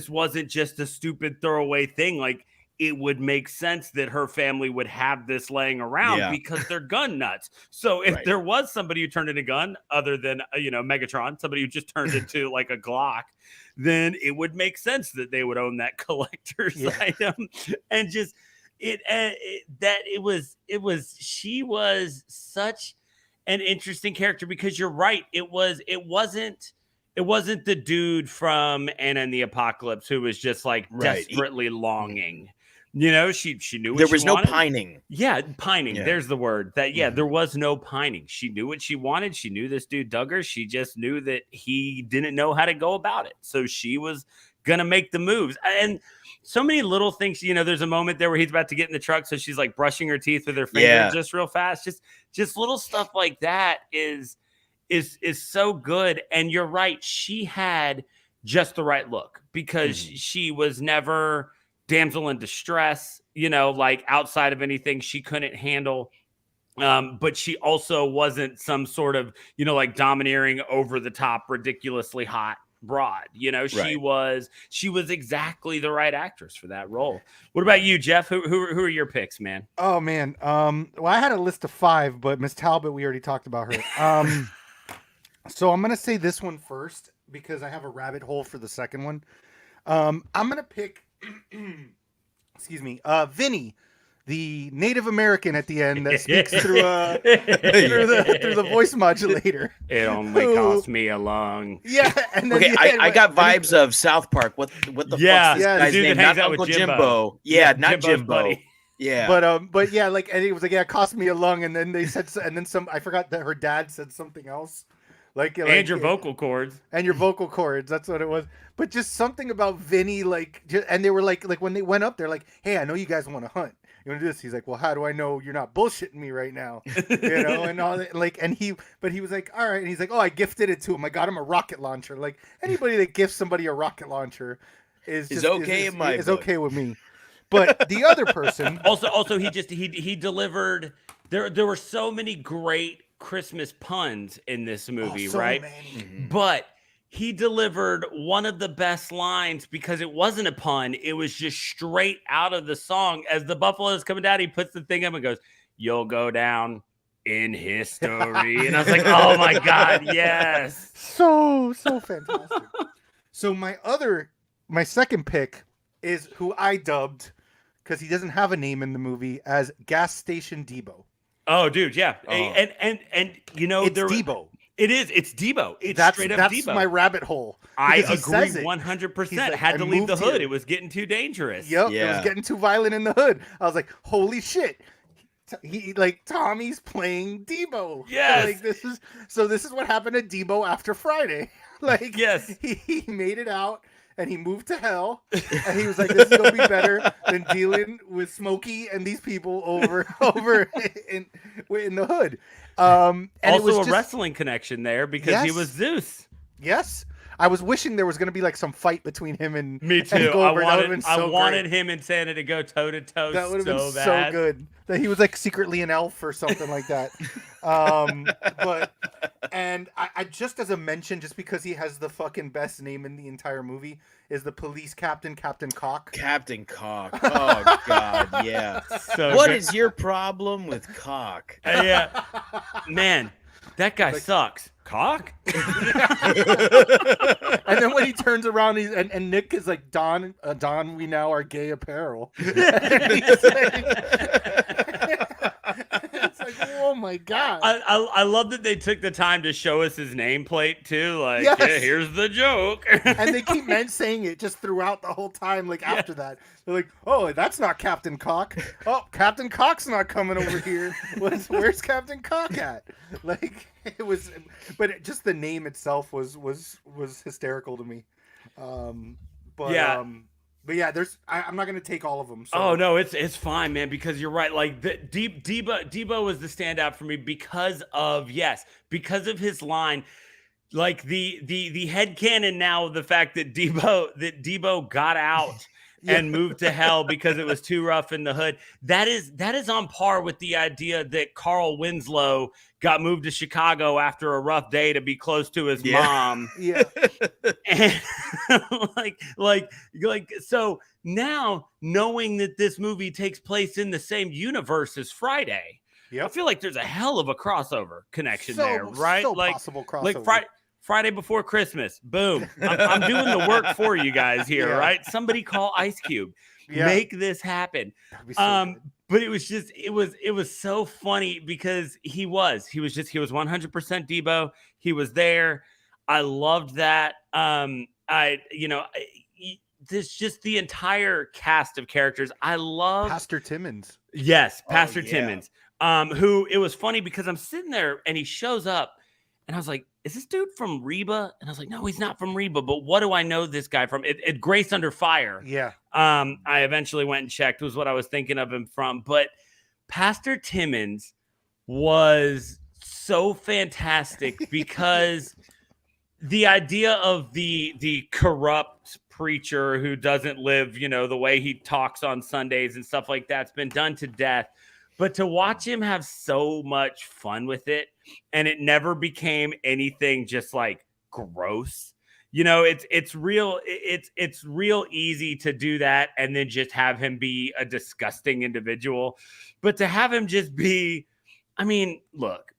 [SPEAKER 7] wasn't just a stupid throwaway thing. Like, it would make sense that her family would have this laying around because they're gun nuts. So if there was somebody who turned into a gun other than, Megatron, somebody who just turned into like a Glock, then it would make sense that they would own that collector's item. And just she was such an interesting character, because you're right. It wasn't the dude from Anna and the Apocalypse who was just like desperately longing. You know, she knew what
[SPEAKER 8] There
[SPEAKER 7] she
[SPEAKER 8] was no
[SPEAKER 7] wanted.
[SPEAKER 8] pining.
[SPEAKER 7] Yeah, pining.
[SPEAKER 8] Yeah.
[SPEAKER 7] There's the word. That there was no pining. She knew what she wanted. She knew this dude dug her. She just knew that he didn't know how to go about it. So she was gonna make the moves. And so many little things. There's a moment there where he's about to get in the truck, so she's like brushing her teeth with her finger just real fast. Just little stuff like that is so good. And you're right, she had just the right look, because she was never damsel in distress, like outside of anything she couldn't handle. But she also wasn't some sort of, like domineering, over the top, ridiculously hot broad. She was exactly the right actress for that role. What about you, Jeff? Who are your picks, man?
[SPEAKER 9] Oh man. Well, I had a list of 5, but Miss Talbot, we already talked about her. So I'm gonna say this one first, because I have a rabbit hole for the second one. I'm gonna pick excuse me, Vinny, the Native American at the end that speaks through the voice modulator.
[SPEAKER 7] It only cost me a lung.
[SPEAKER 9] Yeah, and then
[SPEAKER 8] I got vibes of South Park. What the fuck's this guy's name? Not Uncle Jimbo. Yeah, not Jimbo.
[SPEAKER 7] Buddy.
[SPEAKER 8] Yeah.
[SPEAKER 9] But yeah, like, and it was like, yeah, it cost me a lung, and then they said, and then some. I forgot that her dad said something else. And
[SPEAKER 7] your vocal cords.
[SPEAKER 9] And your vocal cords. That's what it was. But just something about Vinny, and they were like when they went up, they're like, hey, I know you guys want to hunt. You want to do this? He's like, well, how do I know you're not bullshitting me right now? And all that. But he was like, all right. And he's like, oh, I gifted it to him. I got him a rocket launcher. Like, anybody that gifts somebody a rocket launcher is okay with me. But the other person,
[SPEAKER 7] also he delivered. There were so many great Christmas puns in this movie, right? But he delivered one of the best lines, because it wasn't a pun. It was just straight out of the song. As the buffalo is coming down, he puts the thing up and goes, "You'll go down in history." And I was like, oh my God, yes.
[SPEAKER 9] So fantastic. So my second pick is who I dubbed, because he doesn't have a name in the movie, as Gas Station Debo.
[SPEAKER 7] Oh, dude, yeah. And
[SPEAKER 9] it's Debo.
[SPEAKER 7] It is. It's Debo. It's straight up
[SPEAKER 9] That's
[SPEAKER 7] Debo.
[SPEAKER 9] my rabbit hole.
[SPEAKER 7] I agree 100%.
[SPEAKER 9] Like,
[SPEAKER 7] had to
[SPEAKER 9] I
[SPEAKER 7] leave the
[SPEAKER 9] moved
[SPEAKER 7] hood.
[SPEAKER 9] here.
[SPEAKER 7] It was getting too dangerous.
[SPEAKER 9] Yep, it was getting too violent in the hood. I was like, holy shit. Tommy's playing Debo.
[SPEAKER 7] Yes.
[SPEAKER 9] This is what happened to Debo after Friday.
[SPEAKER 7] Yes.
[SPEAKER 9] He made it out. And he moved to hell, and he was like, "This is gonna be better than dealing with Smokey and these people over in the hood." And
[SPEAKER 7] also,
[SPEAKER 9] it was
[SPEAKER 7] a wrestling connection there, because he was Zeus.
[SPEAKER 9] Yes, I was wishing there was gonna be like some fight between him and
[SPEAKER 7] me too.
[SPEAKER 9] And Goldberg.
[SPEAKER 7] I wanted him and Santa to go toe to toe.
[SPEAKER 9] That would have been
[SPEAKER 7] bad.
[SPEAKER 9] so good. That he was like secretly an elf or something like that. I just as a mention, just because he has the fucking best name in the entire movie, is the police captain, Captain Cock.
[SPEAKER 8] Captain Cock. Oh God, yeah. What is your problem with Cock?
[SPEAKER 7] Yeah, man. That guy sucks. Cock?
[SPEAKER 9] And then when he turns around, and Nick is like, Don, we now are gay apparel. It's like, oh my God.
[SPEAKER 7] I love that they took the time to show us his nameplate too. Like,
[SPEAKER 9] Yes.
[SPEAKER 7] yeah, here's the joke.
[SPEAKER 9] And they keep saying it just throughout the whole time. Like after that, they're like, oh, that's not Captain Cock. Oh, Captain Cock's not coming over here. Where's Captain Cock at? Like it was, but just the name itself was hysterical to me. But yeah, I'm not gonna take all of them. So.
[SPEAKER 7] Oh no, it's fine, man, because you're right. Like Debo was the standout for me because of his line. Like the headcanon now of the fact that Debo got out and moved to hell because it was too rough in the hood. That is on par with the idea that Carl Winslow got moved to Chicago after a rough day to be close to his mom.
[SPEAKER 9] Yeah.
[SPEAKER 7] And like so now knowing that this movie takes place in the same universe as Friday, I feel like there's a hell of a crossover connection there, right?
[SPEAKER 9] So
[SPEAKER 7] like
[SPEAKER 9] possible crossover.
[SPEAKER 7] Like Friday before Christmas. Boom. I'm doing the work for you guys here, right? Somebody call Ice Cube. Make this happen. So but it was just it was so funny because he was 100% Debo. He was there. I loved that. This just the entire cast of characters. I love
[SPEAKER 9] Pastor Timmons.
[SPEAKER 7] Yes, Pastor Timmons. Who it was funny because I'm sitting there and he shows up and I was like, is this dude from Reba? And I was like, no, he's not from Reba, but what do I know this guy from? It Grace Under Fire.
[SPEAKER 9] Yeah.
[SPEAKER 7] I eventually went and checked was what I was thinking of him from, but Pastor Timmons was so fantastic because the idea of the corrupt preacher who doesn't live, the way he talks on Sundays and stuff like that's been done to death. But to watch him have so much fun with it, and it never became anything just like gross. It's real easy to do that and then just have him be a disgusting individual. But to have him just be, I mean, look,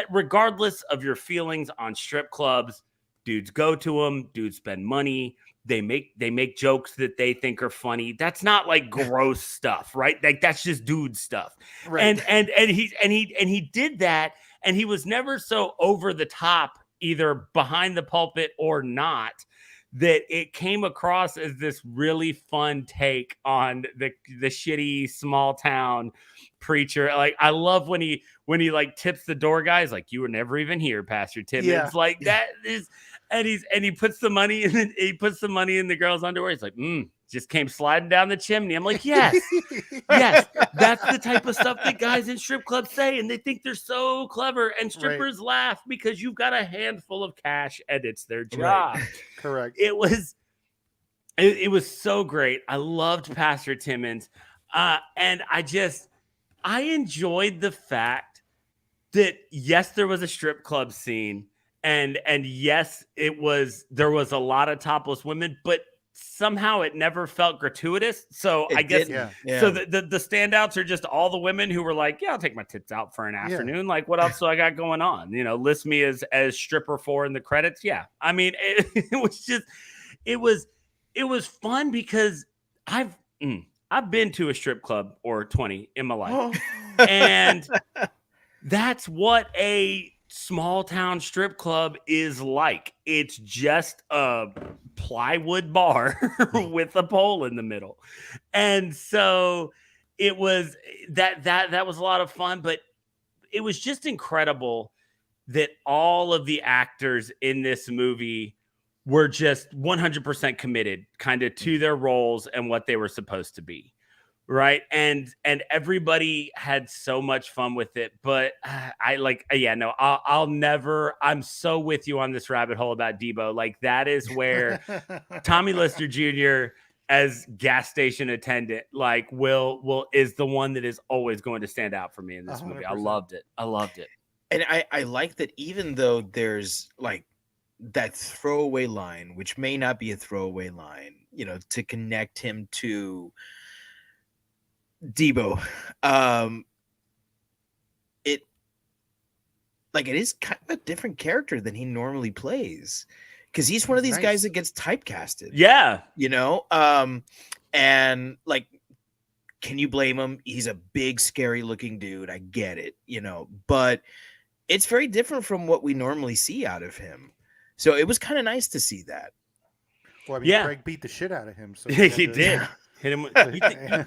[SPEAKER 7] regardless of your feelings on strip clubs, dudes go to them, dudes spend money. They make jokes that they think are funny. That's not like gross stuff, right? Like that's just dude stuff. Right. And he did that, and he was never so over the top, either behind the pulpit or not, that it came across as this really fun take on the shitty small town preacher. Like I love when he like tips the door guys, like, you were never even here, Pastor Timmons. Like that is. And he puts the money in the girl's underwear. He's like, just came sliding down the chimney. I'm like, yes, that's the type of stuff that guys in strip clubs say, and they think they're so clever. And strippers laugh because you've got a handful of cash, and it's their job.
[SPEAKER 9] Right. Correct.
[SPEAKER 7] It was so great. I loved Pastor Timmons, and I enjoyed the fact that yes, there was a strip club scene. And yes, there was a lot of topless women, but somehow it never felt gratuitous. So I guess so the standouts are just all the women who were like, yeah, I'll take my tits out for an afternoon. Like, what else do I got going on? List me as stripper 4 in the credits. Yeah. I mean, it was fun because I've been to a strip club or 20 in my life. And that's what a small town strip club is like. It's just a plywood bar with a pole in the middle. And so it was that was a lot of fun, but it was just incredible that all of the actors in this movie were just 100% committed kind of to their roles and what they were supposed to be. Right. And everybody had so much fun with it. But I'll never. I'm so with you on this rabbit hole about Debo. Like that is where Tommy Lister Jr. as gas station attendant, like will is the one that is always going to stand out for me in this 100%. Movie. I loved it.
[SPEAKER 8] And I like that even though there's like that throwaway line, which may not be a throwaway line, to connect him to Debo, like it is kind of a different character than he normally plays, because he's one of these
[SPEAKER 9] Nice.
[SPEAKER 8] guys that gets typecasted.
[SPEAKER 7] Yeah.
[SPEAKER 8] And like, can you blame him? He's a big, scary looking dude. I get it, but it's very different from what we normally see out of him. So it was kind of nice to see that.
[SPEAKER 9] Well, I mean,
[SPEAKER 7] Yeah.
[SPEAKER 9] Craig beat the shit out of him. So
[SPEAKER 7] He did. Hit him.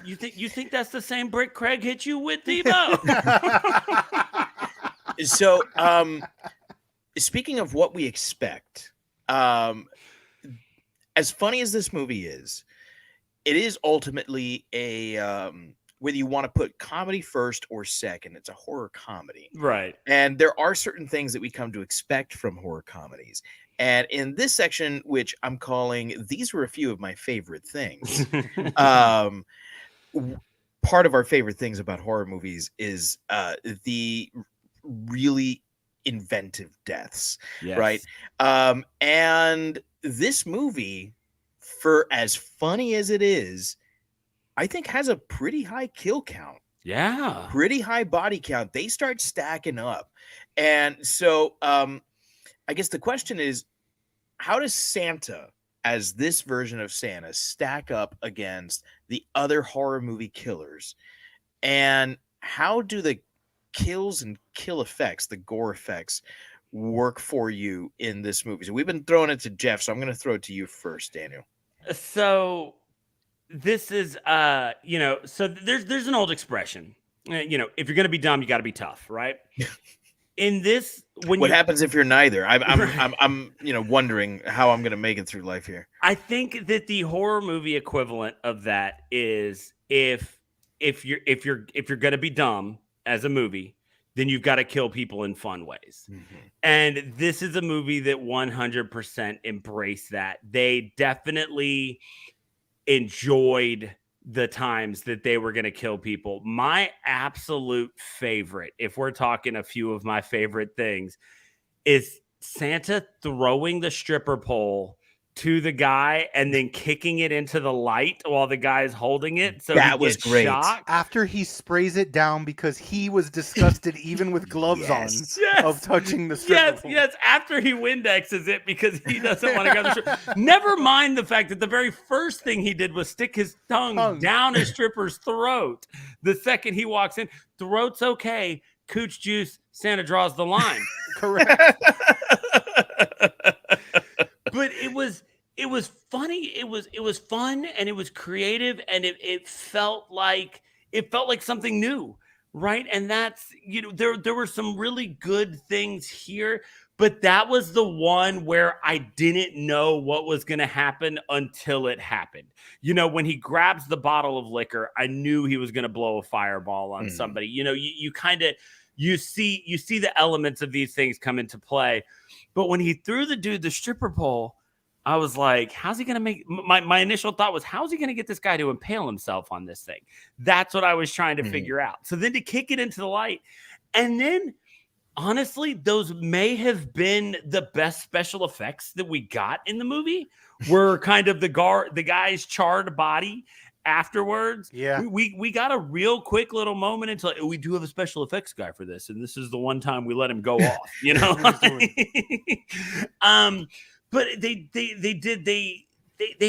[SPEAKER 7] You think that's the same brick Craig hit you with, Debo?
[SPEAKER 8] So, speaking of what we expect, as funny as this movie is, it is ultimately a whether you want to put comedy first or second, it's a horror comedy.
[SPEAKER 7] Right.
[SPEAKER 8] And there are certain things that we come to expect from horror comedies. And in this section, which I'm calling, these were a few of my favorite things. Part of our favorite things about horror movies is the really inventive deaths,
[SPEAKER 7] Yes.
[SPEAKER 8] right? And this movie, for as funny as it is, I think has a pretty high kill count.
[SPEAKER 7] Yeah.
[SPEAKER 8] Pretty high body count. They start stacking up. And so I guess the question is, how does Santa, as this version of Santa, stack up against the other horror movie killers? And how do the kills and kill effects, the gore effects, work for you in this movie? So we've been throwing it to Jeff, so I'm going to throw it to you first, Daniel.
[SPEAKER 7] So this is so there's an old expression, if you're gonna be dumb, you got to be tough, right? In this,
[SPEAKER 8] what happens if you're neither? I'm wondering how I'm gonna make it through life here.
[SPEAKER 7] I think that the horror movie equivalent of that is if you're gonna be dumb as a movie, then you've got to kill people in fun ways. Mm-hmm. And this is a movie that 100% embraced that. They definitely enjoyed the times that they were going to kill people. My absolute favorite, if we're talking a few of my favorite things, is Santa throwing the stripper pole to the guy and then kicking it into the light while the guy's holding it. So
[SPEAKER 8] that was great.
[SPEAKER 7] Shocked.
[SPEAKER 9] After he sprays it down because he was disgusted, even with gloves on, of touching the stripper pole.
[SPEAKER 7] Yes. After he Windexes it because he doesn't want to grab the stripper. Never mind the fact that the very first thing he did was stick his tongue down a stripper's throat. The second he walks in, throat's okay. Cooch juice, Santa draws the line.
[SPEAKER 9] Correct.
[SPEAKER 7] But it was funny. It was fun and it was creative and it felt like something new, right? And that's there were some really good things here, but that was the one where I didn't know what was going to happen until it happened. When he grabs the bottle of liquor, I knew he was going to blow a fireball on somebody. You see the elements of these things come into play. But when he threw the dude the stripper pole, I was like, how's he going to make my initial thought was, how's he going to get this guy to impale himself on this thing? That's what I was trying to figure out. So then to kick it into the light. And then honestly, those may have been the best special effects that we got in the movie, were kind of the guy's charred body afterwards.
[SPEAKER 9] Yeah,
[SPEAKER 7] we got a real quick little moment until we do have a special effects guy for this, and this is the one time we let him go off, but they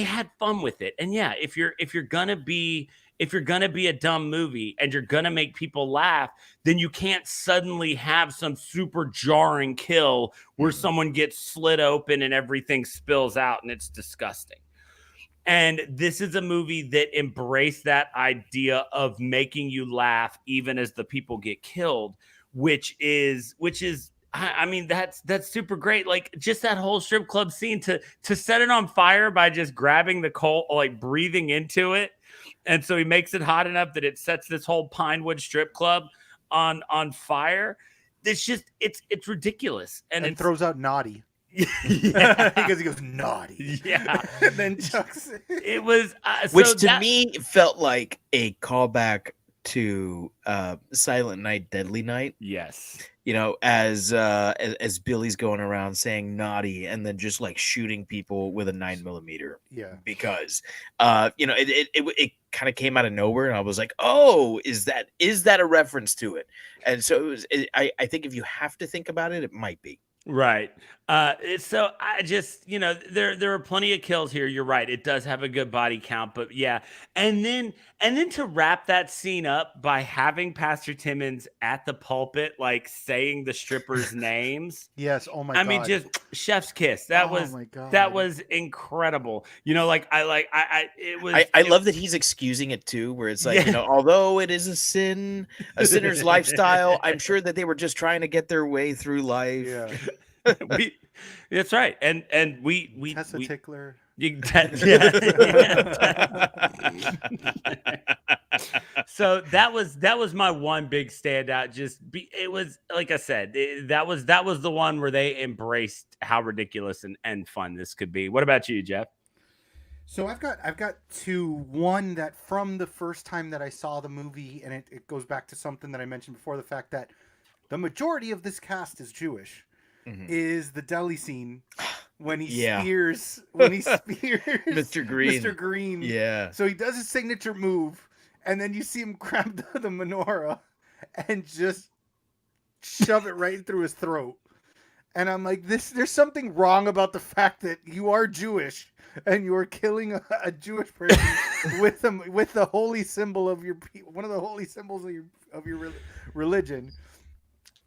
[SPEAKER 7] had fun with it. And yeah, if you're gonna be a dumb movie and you're gonna make people laugh, then you can't suddenly have some super jarring kill where someone gets slit open and everything spills out and it's disgusting. And this is a movie that embraced that idea of making you laugh even as the people get killed, which is I mean, that's super great. Like just that whole strip club scene to set it on fire by just grabbing the coal, like breathing into it. And so he makes it hot enough that it sets this whole Pinewood strip club on fire. It's just, it's ridiculous. And it
[SPEAKER 9] throws out naughty.
[SPEAKER 7] Yeah.
[SPEAKER 9] Because he goes naughty.
[SPEAKER 7] Yeah.
[SPEAKER 9] And then chucks
[SPEAKER 7] it was
[SPEAKER 8] which to me felt like a callback to Silent Night, Deadly Night.
[SPEAKER 7] Yes.
[SPEAKER 8] As Billy's going around saying naughty and then just like shooting people with a 9mm.
[SPEAKER 9] Yeah.
[SPEAKER 8] Because it kind of came out of nowhere, and I was like, oh, is that a reference to it? And so I think if you have to think about it, it might be.
[SPEAKER 7] Right. So I just, there are plenty of kills here. You're right. It does have a good body count, but yeah. And then to wrap that scene up by having Pastor Timmons at the pulpit, like saying the strippers' names.
[SPEAKER 9] Yes. Oh my God.
[SPEAKER 7] I mean, just chef's kiss. That was incredible. I
[SPEAKER 8] love that he's excusing it too, where it's like, although it is a sinner's lifestyle, I'm sure that they were just trying to get their way through life.
[SPEAKER 9] Yeah.
[SPEAKER 7] That's right. And we
[SPEAKER 9] Tessa Tickler.
[SPEAKER 7] So that was my one big standout. It was like I said, that was the one where they embraced how ridiculous and fun this could be. What about you, Jeff?
[SPEAKER 9] So I've got two. One that from the first time that I saw the movie, and it goes back to something that I mentioned before, the fact that the majority of this cast is Jewish. Is the deli scene when he spears
[SPEAKER 8] Mr. Green.
[SPEAKER 9] Mr. Green.
[SPEAKER 8] Yeah.
[SPEAKER 9] So he does his signature move, and then you see him grab the menorah and just shove it right through his throat. And I'm like, there's something wrong about the fact that you are Jewish and you are killing a Jewish person with the holy symbol of one of the holy symbols of your religion.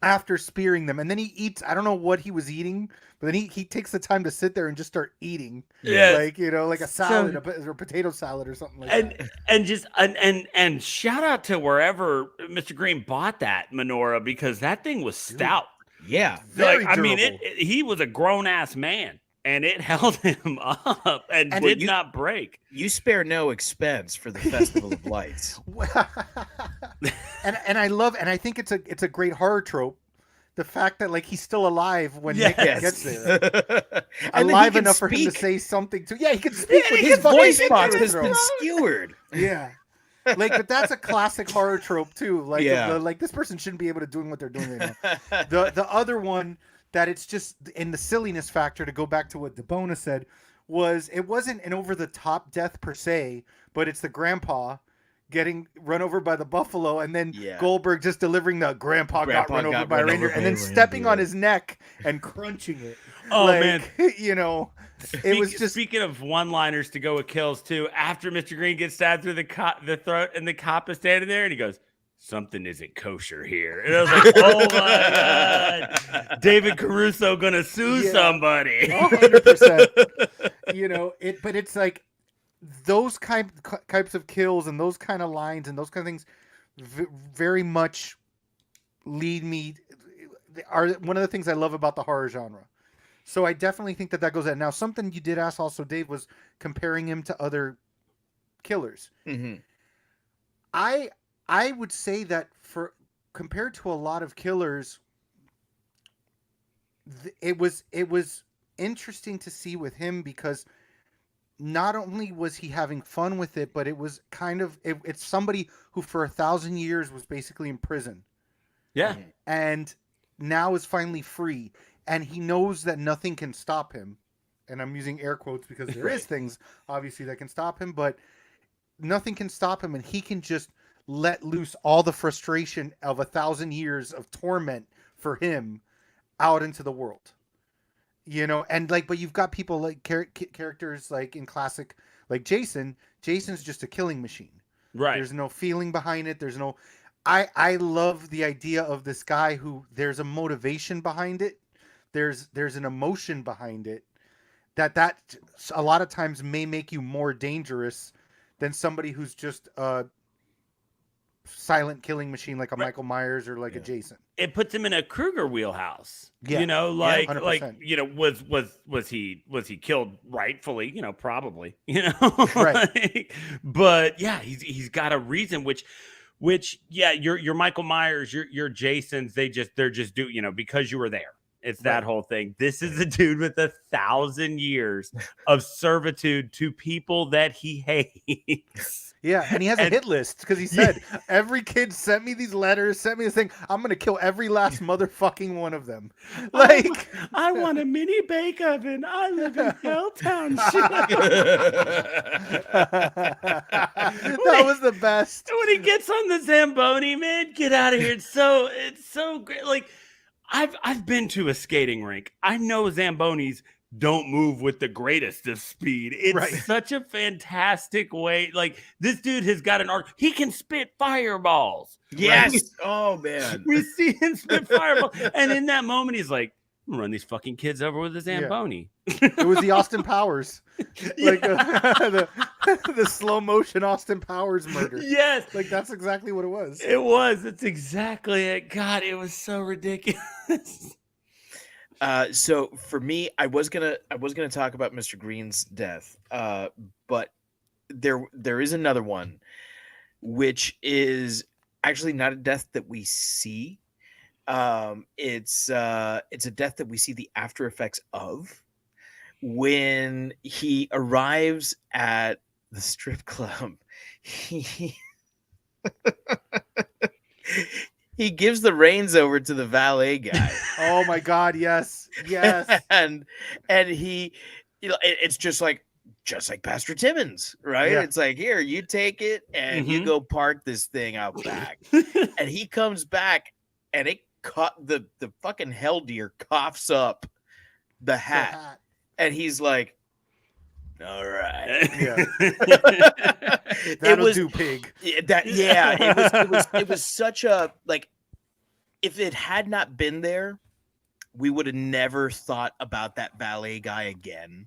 [SPEAKER 9] After spearing them, and then he eats. I don't know what he was eating, but then he takes the time to sit there and just start eating.
[SPEAKER 7] Yeah,
[SPEAKER 9] like like a salad, or potato salad or something like that.
[SPEAKER 7] And shout out to wherever Mr. Green bought that menorah, because that thing was stout.
[SPEAKER 8] Yeah,
[SPEAKER 9] very
[SPEAKER 7] I mean,
[SPEAKER 9] durable.
[SPEAKER 7] he was a grown ass man, and it held him up and did not break.
[SPEAKER 8] You spare no expense for the Festival of Lights.
[SPEAKER 9] and I think it's a great horror trope. The fact that like he's still alive when Nick gets there, alive enough for him to say something to. Yeah, he can speak. With
[SPEAKER 8] his voice box has been skewered.
[SPEAKER 9] Yeah, but that's a classic horror trope too. Like, like this person shouldn't be able to doing what they're doing right now. The other one that it's just in the silliness factor, to go back to what DeBona said, it wasn't an over the top death per se, but it's the grandpa getting run over by the buffalo, and then Goldberg just delivering the grandpa got run over by a reindeer, and then stepping on his neck and crunching it.
[SPEAKER 7] Oh, man.
[SPEAKER 9] It was just...
[SPEAKER 7] Speaking of one-liners to go with kills, too, after Mr. Green gets stabbed through the throat, and the cop is standing there, and he goes, something isn't kosher here. And I was like, oh, my God. David Caruso going to sue somebody.
[SPEAKER 9] 100%. But it's like, those types of kills and those kind of lines and those kind of things very much lead me are one of the things I love about the horror genre. So I definitely think that goes in. Now, something you did ask also, Dave, was comparing him to other killers.
[SPEAKER 8] Mm-hmm.
[SPEAKER 9] I would say that compared to a lot of killers, it was interesting to see with him, because not only was he having fun with it, but it was kind of it's somebody who for 1,000 years was basically in prison.
[SPEAKER 7] Yeah.
[SPEAKER 9] And now is finally free, and he knows that nothing can stop him. And I'm using air quotes because there is things obviously that can stop him, but nothing can stop him, and he can just let loose all the frustration of 1,000 years of torment for him out into the world. And but you've got people like characters like in classic, like Jason. Jason's just a killing machine.
[SPEAKER 7] Right.
[SPEAKER 9] There's no feeling behind it. There's no. I love the idea of this guy who there's a motivation behind it. There's an emotion behind it that a lot of times may make you more dangerous than somebody who's just a silent killing machine like a Michael Myers or like a Jason.
[SPEAKER 7] It puts him in a Krueger wheelhouse.
[SPEAKER 9] Yeah.
[SPEAKER 7] 100%. Was he killed rightfully? Probably.
[SPEAKER 9] Right.
[SPEAKER 7] But yeah, he's got a reason. Which you're Michael Myers, you're Jason's. They're just do because you were there. It's that whole thing. This is a dude with 1,000 years of servitude to people that he hates.
[SPEAKER 9] Yeah, and he has a hit list because he said, every kid sent me these letters, sent me this thing. I'm going to kill every last motherfucking one of them. Like,
[SPEAKER 7] I want a mini bake oven. I live in Helltown.
[SPEAKER 9] That was the best.
[SPEAKER 7] When he gets on the Zamboni, man, get out of here. It's so great. Like, I've been to a skating rink. I know Zambonis don't move with the greatest of speed. It's such a fantastic way. Like, this dude has got an art. He can spit fireballs.
[SPEAKER 8] Yes.
[SPEAKER 7] Right?
[SPEAKER 8] Oh man.
[SPEAKER 7] We see him spit fireballs. And in that moment, he's like, I'm gonna run these fucking kids over with a Zamboni.
[SPEAKER 9] Yeah. It was the Austin Powers. Like the slow motion Austin Powers murder.
[SPEAKER 7] Yes.
[SPEAKER 9] Like, that's exactly what it was.
[SPEAKER 7] It was. It's exactly it. God, it was so ridiculous.
[SPEAKER 8] So for me, I was gonna talk about Mr. Green's death, but there is another one, which is actually not a death that we see. It's a death that we see the after effects of when he arrives at the strip club. He gives the reins over to the valet guy.
[SPEAKER 9] Oh my God! Yes, yes.
[SPEAKER 8] and he, it's just like Pastor Timmons, right?
[SPEAKER 9] Yeah.
[SPEAKER 8] It's like, here, you take it and you go park this thing out back. And he comes back and it caught the fucking hell deer coughs up the hat. And he's like, all right.
[SPEAKER 9] Yeah.
[SPEAKER 8] That'll
[SPEAKER 9] do, pig.
[SPEAKER 8] It was such a, like, if it had not been there, we would have never thought about that ballet guy again.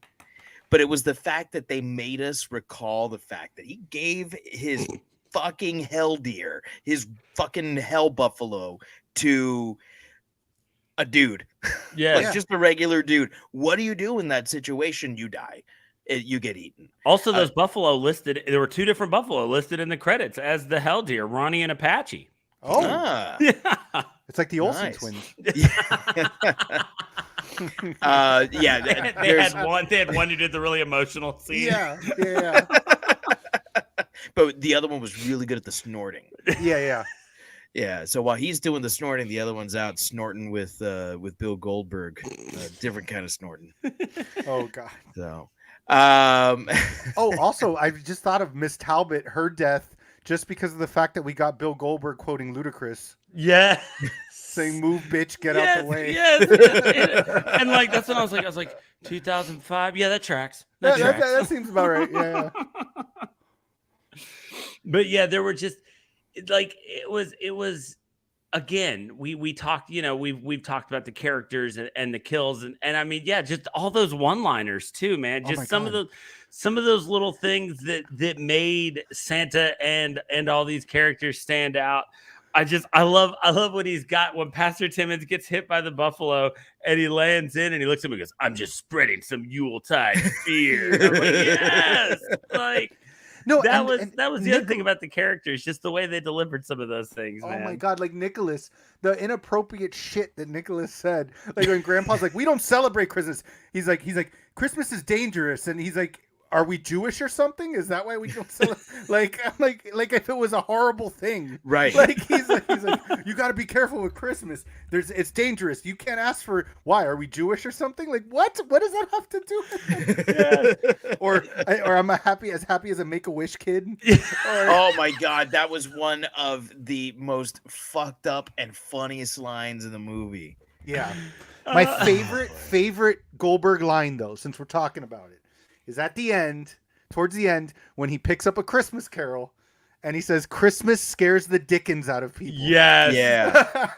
[SPEAKER 8] But it was the fact that they made us recall the fact that he gave his fucking hell deer, his fucking hell buffalo, to a dude.
[SPEAKER 7] Yeah.
[SPEAKER 8] Like, just a regular dude. What do you do in that situation? You die. You get eaten.
[SPEAKER 7] Also, those buffalo listed, there were two different buffalo listed in the credits as the hell deer, Ronnie and Apache.
[SPEAKER 9] Oh.
[SPEAKER 7] Yeah.
[SPEAKER 9] It's like the Olsen twins.
[SPEAKER 7] They had one who did the really emotional scene.
[SPEAKER 9] Yeah.
[SPEAKER 8] But the other one was really good at the snorting.
[SPEAKER 9] Yeah.
[SPEAKER 8] So while he's doing the snorting, the other one's out snorting with Bill Goldberg, different kind of snorting.
[SPEAKER 9] Oh God.
[SPEAKER 8] So,
[SPEAKER 9] also, I just thought of Miss Talbot, her death, just because of the fact that we got Bill Goldberg quoting Ludacris.
[SPEAKER 7] Yeah.
[SPEAKER 9] Saying, "Move, bitch, get out the way."
[SPEAKER 7] Yes. And like, that's when I was like, 2005. Yeah, that tracks.
[SPEAKER 9] That seems about right. Yeah.
[SPEAKER 7] But yeah, there were just like, it was again, we talked, we've talked about the characters and the kills and I mean, yeah, just all those one-liners too, man. Just some of those little things that made Santa and all these characters stand out. I love what he's got when Pastor Timmons gets hit by the buffalo and he lands in and he looks at him and goes, "I'm just spreading some Yuletide fear." I'm like, yes, like. No, that was the other thing about the characters, just the way they delivered some of those things, man.
[SPEAKER 9] Oh my God, like Nicholas, the inappropriate shit that Nicholas said. Like when Grandpa's like, "We don't celebrate Christmas." He's like, "Christmas is dangerous," and he's like, "Are we Jewish or something? Is that why we don't celebrate?" like if it was a horrible thing,
[SPEAKER 8] right?
[SPEAKER 9] Like he's like, "You got to be careful with Christmas. It's dangerous. You can't ask for why. Are we Jewish or something? Like what? What does that have to do with it?" Or I'm as happy as a Make-A-Wish kid.
[SPEAKER 8] Oh my God, that was one of the most fucked up and funniest lines in the movie.
[SPEAKER 9] Yeah, my favorite Goldberg line though, since we're talking about it, is at the end, towards the end, when he picks up A Christmas Carol and he says, "Christmas scares the dickens out of people."
[SPEAKER 7] Yes.
[SPEAKER 8] Yeah.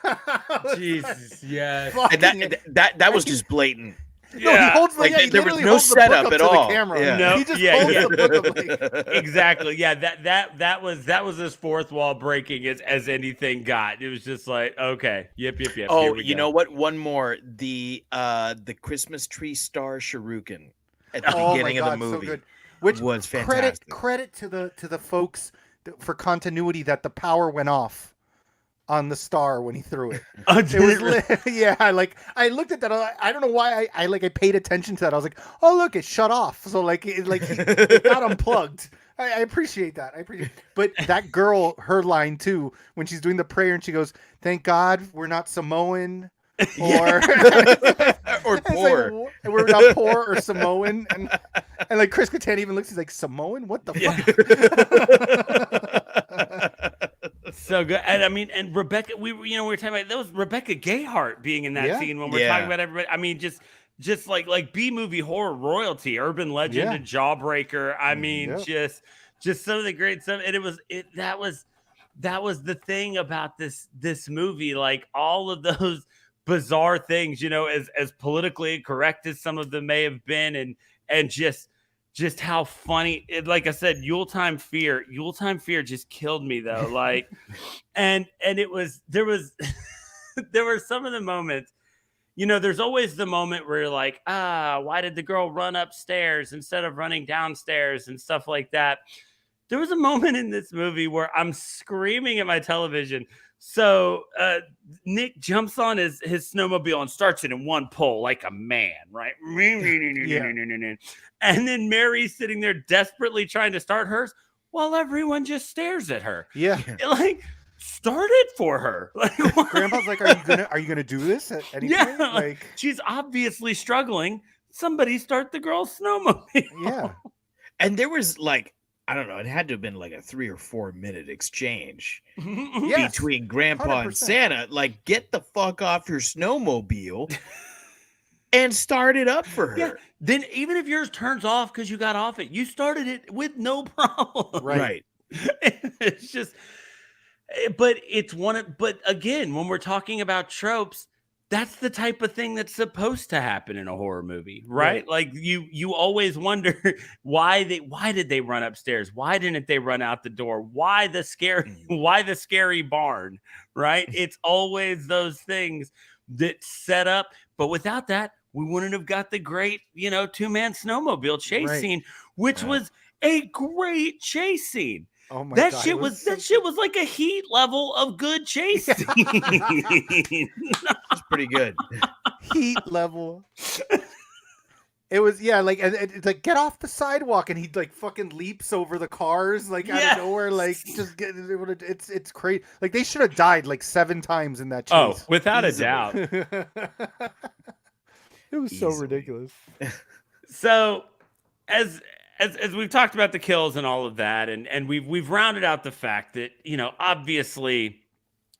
[SPEAKER 7] Jesus. Yes.
[SPEAKER 8] And that was just blatant.
[SPEAKER 9] No, he holds he
[SPEAKER 8] there was no
[SPEAKER 9] holds the
[SPEAKER 8] setup
[SPEAKER 9] book up
[SPEAKER 8] at
[SPEAKER 9] to
[SPEAKER 8] all.
[SPEAKER 9] The camera.
[SPEAKER 8] Yeah.
[SPEAKER 7] No,
[SPEAKER 9] he just holds the book up
[SPEAKER 7] exactly. Yeah, that was as fourth wall breaking as anything got. It was just like, okay, yep.
[SPEAKER 8] Oh, you know what? One more. The Christmas tree star shuriken at the beginning of the movie,
[SPEAKER 9] so good. Which
[SPEAKER 8] was fantastic.
[SPEAKER 9] Credit to the folks for continuity that the power went off on the star when he threw it.
[SPEAKER 7] Oh,
[SPEAKER 9] It was yeah. I looked at that. I don't know why I paid attention to that. I was like, oh look, it shut off. So it got unplugged. I appreciate that. But that girl, her line too, when she's doing the prayer and she goes, "Thank God we're not Samoan." Or
[SPEAKER 8] poor.
[SPEAKER 9] Like, we're not poor or Samoan, and like Chris Kattan even looks. He's like, Samoan? What the fuck?
[SPEAKER 7] So good. And I mean, and Rebecca, we were talking about that was Rebecca Gayheart being in that scene when we're talking about everybody. I mean, just like B movie horror royalty, urban legend, and Jawbreaker. I mean, just some of the great stuff. And that was the thing about this movie, like all of those bizarre things, as politically incorrect as some of them may have been, and just how funny like I said, Yuletime Fear just killed me though. Like and there were some of the moments, there's always the moment where you're like, why did the girl run upstairs instead of running downstairs and stuff like that. There was a moment in this movie where I'm screaming at my television. So Nick jumps on his snowmobile and starts it in one pull like a man, right? And then Mary's sitting there desperately trying to start hers while everyone just stares at her.
[SPEAKER 9] Yeah.
[SPEAKER 7] Like, start it for her. Like,
[SPEAKER 9] Grandpa's like, are you gonna do this at any point? Like,
[SPEAKER 7] she's obviously struggling. Somebody start the girl's snowmobile.
[SPEAKER 9] Yeah.
[SPEAKER 8] And there was like, I don't know, it had to have been like a 3 or 4 minute exchange between Grandpa 100%. And Santa. Like, get the fuck off your snowmobile and start it up for her.
[SPEAKER 7] Yeah. Then even if yours turns off because you got off it, you started it with no problem.
[SPEAKER 9] Right.
[SPEAKER 7] It's just, but again, when we're talking about tropes, that's the type of thing that's supposed to happen in a horror movie, right? Like you always wonder why did they run upstairs? Why didn't they run out the door? Why the scary barn, right? It's always those things that set up, but without that, we wouldn't have got the great, 2-man snowmobile chase scene, which was a great chase scene.
[SPEAKER 9] Oh my
[SPEAKER 7] God,
[SPEAKER 9] that
[SPEAKER 7] shit was like a Heat level of good chase scene.
[SPEAKER 8] It's pretty good.
[SPEAKER 9] Heat level. It was it's like, get off the sidewalk, and he like fucking leaps over the cars out of nowhere, like just it's crazy. Like they should have died like 7 times in that chase.
[SPEAKER 7] Oh, without a doubt.
[SPEAKER 9] It was so ridiculous.
[SPEAKER 7] So as we've talked about the kills and all of that, and we've rounded out the fact that, obviously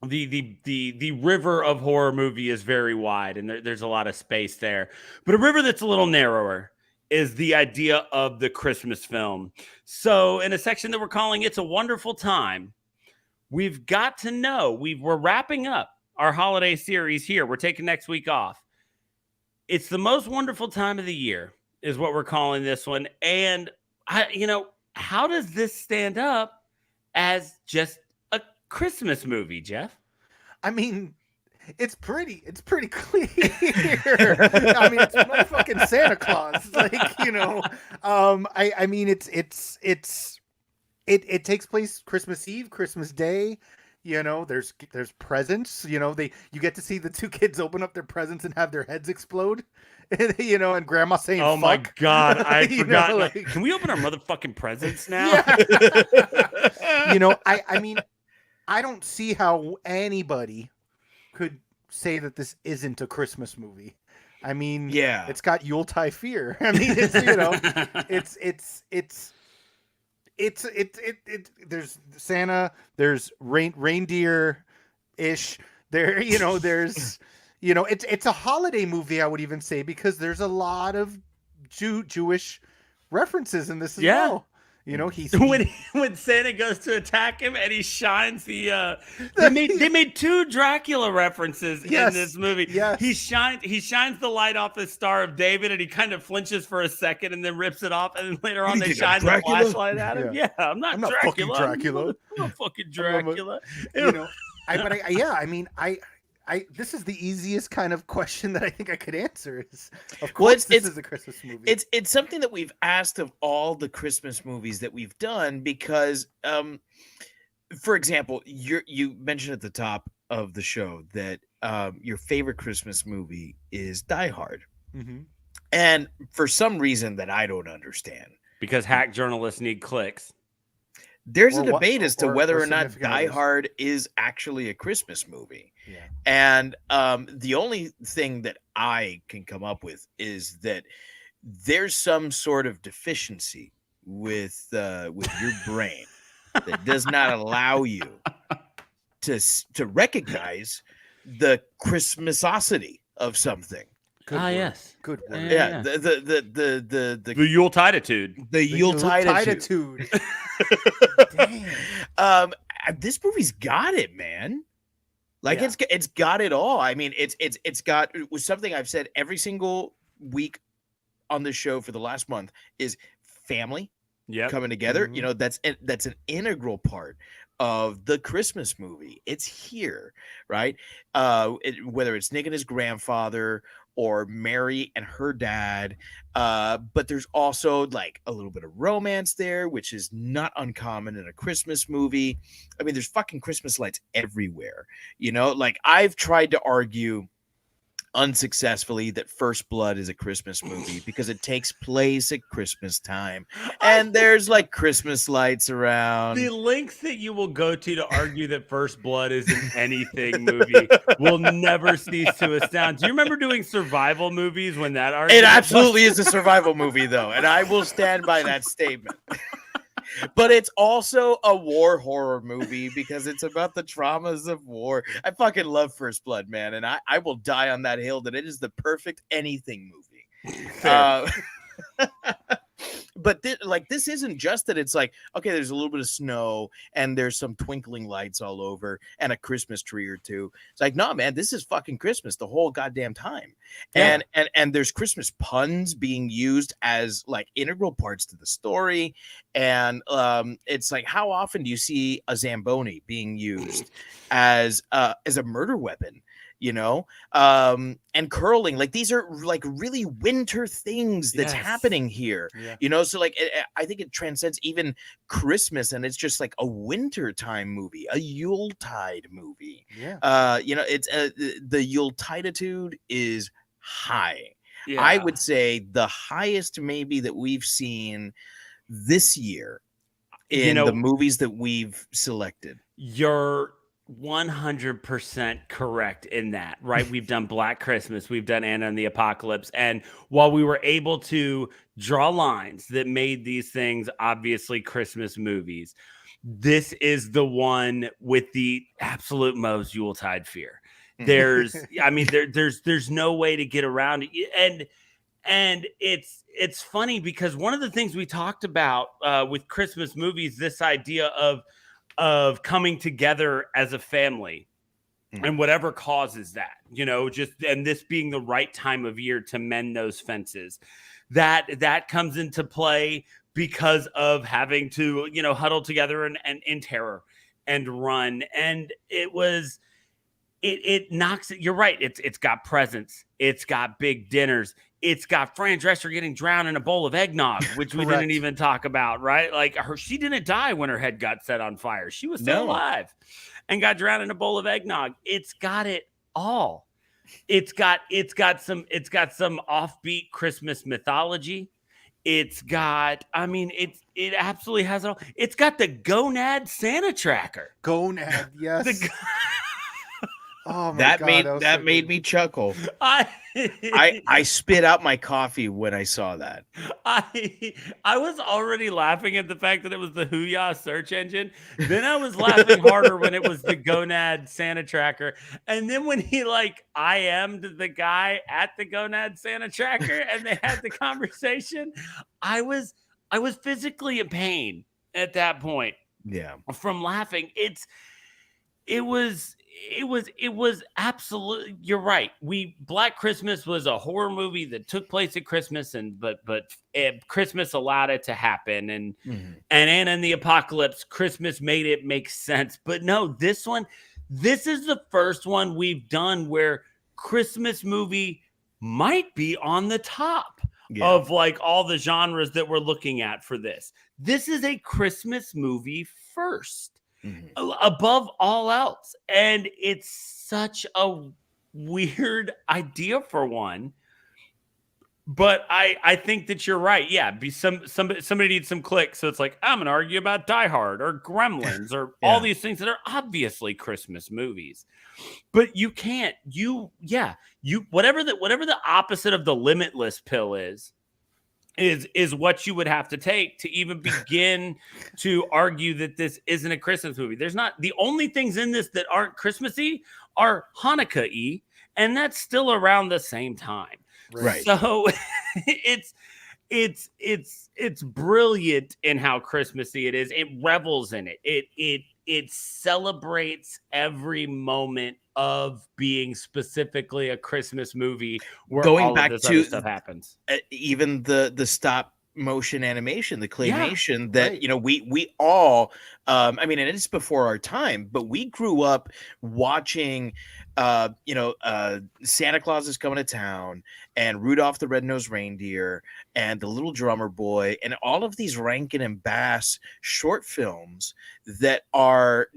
[SPEAKER 7] the river of horror movie is very wide, and there's a lot of space there. But a river that's a little narrower is the idea of the Christmas film. So in a section that we're calling It's a Wonderful Time, we've got to know, we're wrapping up our holiday series here. We're taking next week off. It's the most wonderful time of the year is what we're calling this one. And how does this stand up as just a Christmas movie, Jeff?
[SPEAKER 9] I mean, it's pretty clear. I mean, it's my fucking Santa Claus. Like, I mean, it takes place Christmas Eve, Christmas Day. There's presents. You get to see the 2 kids open up their presents and have their heads explode. And Grandma saying,
[SPEAKER 7] "Oh
[SPEAKER 9] fuck."
[SPEAKER 7] My God, I forgot. Can we open our motherfucking presents now?
[SPEAKER 9] Yeah. I mean, I don't see how anybody could say that this isn't a Christmas movie. I mean, it's got Yuletide Fear. I mean, it's there's Santa, there's reindeer-ish. There's it's a holiday movie, I would even say, because there's a lot of Jewish references in this as well.
[SPEAKER 7] When Santa goes to attack him and he shines the they made 2 Dracula references in this movie.
[SPEAKER 9] Yes.
[SPEAKER 7] He shines the light off the Star of David, and he kind of flinches for a second and then rips it off, and then later on they shine the flashlight at him. Yeah, I'm not Dracula.
[SPEAKER 9] Fucking Dracula.
[SPEAKER 7] I'm not fucking Dracula.
[SPEAKER 9] This is the easiest kind of question that I think I could answer. Is of course this is a Christmas movie.
[SPEAKER 8] It's something that we've asked of all the Christmas movies that we've done because, for example, you mentioned at the top, of the show that your favorite Christmas movie is Die Hard.
[SPEAKER 9] Mm-hmm.
[SPEAKER 8] And for some reason that I don't understand.
[SPEAKER 7] Because hack journalists need clicks.
[SPEAKER 8] There's
[SPEAKER 9] Or
[SPEAKER 8] a debate as to whether or not
[SPEAKER 9] significant
[SPEAKER 8] Die
[SPEAKER 9] others.
[SPEAKER 8] Hard is actually a Christmas movie.
[SPEAKER 9] Yeah.
[SPEAKER 8] And the only thing that I can come up with is that there's some sort of deficiency with your brain that does not allow you to recognize the Christmasosity of something.
[SPEAKER 9] Good word.
[SPEAKER 7] Yes.
[SPEAKER 9] Good word.
[SPEAKER 8] Yeah, the
[SPEAKER 7] Yuletide-itude.
[SPEAKER 8] the Yuletide.
[SPEAKER 9] Damn.
[SPEAKER 8] This movie's got it, man. Like
[SPEAKER 9] Yeah.
[SPEAKER 8] it's got it all. I mean, it's got, it was something I've said every single week on this show for the last month is family coming together.
[SPEAKER 9] Mhm.
[SPEAKER 8] You know, that's an integral part of the Christmas movie. It's here, right? Whether it's Nick and his grandfather or Mary and her dad, but there's also like a little bit of romance there, which is not uncommon in a Christmas movie. I mean, there's fucking Christmas lights everywhere, you know. Like, I've tried to argue unsuccessfully that First Blood is a Christmas movie because it takes place at Christmas time and there's like Christmas lights around.
[SPEAKER 7] The lengths that you will go to argue that First Blood is an anything movie will never cease to astound. Do you remember doing survival movies when that
[SPEAKER 8] It
[SPEAKER 7] argument
[SPEAKER 8] absolutely is a survival movie, though, and I will stand by that statement. But it's also a war horror movie because it's about the traumas of war. I fucking love First Blood, man, and I will die on that hill that it is the perfect anything movie. But this isn't just that it's like, okay, there's a little bit of snow and there's some twinkling lights all over and a Christmas tree or two. It's like, no, man, this is fucking Christmas the whole goddamn time.
[SPEAKER 7] Yeah.
[SPEAKER 8] And there's Christmas puns being used as like integral parts to the story. And it's like, how often do you see a Zamboni being used as a murder weapon? You know, and curling, like these are like really winter things that's happening here, you know, so like I think it transcends even Christmas, and it's just like a wintertime movie, a Yuletide movie. You know, it's the Yuletide-itude is high. I would say the highest maybe that we've seen this year in the movies that we've selected.
[SPEAKER 7] You're 100% correct in that, right? We've done Black Christmas, we've done Anna and the Apocalypse, and while we were able to draw lines that made these things obviously Christmas movies, this is the one with the absolute most Yuletide fear. There's I mean there's no way to get around it. And it's funny because one of the things we talked about with Christmas movies, this idea of coming together as a family and whatever causes that, you know, just, and this being the right time of year to mend those fences, that comes into play because of having to, you know, huddle together and in terror and run. And it knocks it. You're right. It's got presents. It's got big dinners. It's got Fran Drescher getting drowned in a bowl of eggnog, which we didn't even talk about, right? Like she didn't die when her head got set on fire. She was still alive and got drowned in a bowl of eggnog. It's got it all. It's got some offbeat Christmas mythology. It's got, I mean, it absolutely has it all. It's got the Gonad Santa Tracker.
[SPEAKER 9] Gonad, yes. Oh my
[SPEAKER 8] that
[SPEAKER 9] God,
[SPEAKER 8] made me chuckle. I spit out my coffee when I saw that.
[SPEAKER 7] I was already laughing at the fact that it was the Hooyah search engine. Then I was laughing harder when it was the Gonad Santa Tracker. And then when he like IM'd the guy at the Gonad Santa Tracker and they had the conversation, I was physically in pain at that point.
[SPEAKER 8] Yeah.
[SPEAKER 7] From laughing. It was absolutely, you're right. Black Christmas was a horror movie that took place at Christmas, but Christmas allowed it to happen, and Anna and the Apocalypse, Christmas made it make sense. But no, this is the first one we've done where Christmas movie might be on the top of like all the genres that we're looking at for this. This is a Christmas movie first. above all else. And it's such a weird idea for one. But I think that you're right. Yeah, somebody needs some clicks. So it's like, I'm gonna argue about Die Hard or Gremlins or all these things that are obviously Christmas movies. But you can't. Whatever the opposite of the limitless pill is what you would have to take to even begin to argue that this isn't a Christmas movie. There's not, the only things in this that aren't Christmassy are Hanukkah-y, and that's still around the same time.
[SPEAKER 8] Right.
[SPEAKER 7] So it's brilliant in how Christmassy it is. It revels in it. It celebrates every moment of being specifically a Christmas movie where
[SPEAKER 8] Going
[SPEAKER 7] all
[SPEAKER 8] back
[SPEAKER 7] of this
[SPEAKER 8] to
[SPEAKER 7] other stuff happens.
[SPEAKER 8] Even the stop motion animation, the claymation that we all I mean, and it's before our time, but we grew up watching Santa Claus is Coming to Town and Rudolph the Red-Nosed Reindeer and The Little Drummer Boy and all of these Rankin and Bass short films that are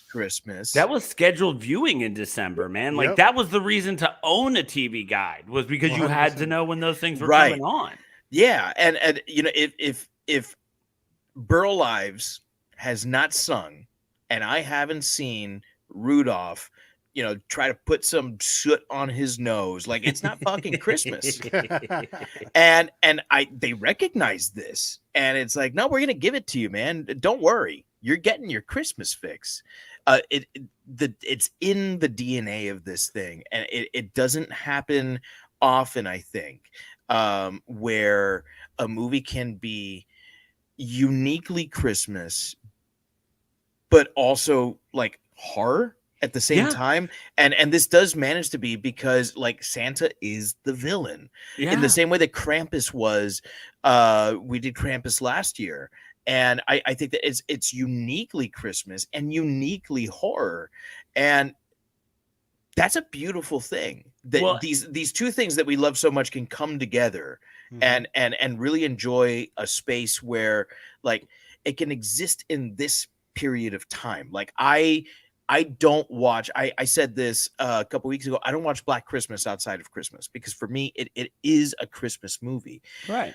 [SPEAKER 8] Christmas.
[SPEAKER 7] That was scheduled viewing in December, man. Like that was the reason to own a TV guide, was because you had to know when those things were coming on.
[SPEAKER 8] Yeah, and if Burl Ives has not sung, and I haven't seen Rudolph, try to put some soot on his nose, like, it's not fucking Christmas. and they recognize this, and it's like, no, we're gonna give it to you, man. Don't worry, you're getting your Christmas fix. It's in the DNA of this thing, and it doesn't happen often, I think. Where a movie can be uniquely Christmas, but also like horror at the same time. And this does manage to be, because like Santa is the villain in the same way that Krampus was. We did Krampus last year. And I think that it's uniquely Christmas and uniquely horror. And that's a beautiful thing, that these two things that we love so much can come together and really enjoy a space where like it can exist in this period of time. Like I don't watch, I said this a couple weeks ago, I don't watch Black Christmas outside of Christmas, because for me, it is a Christmas movie.
[SPEAKER 7] Right.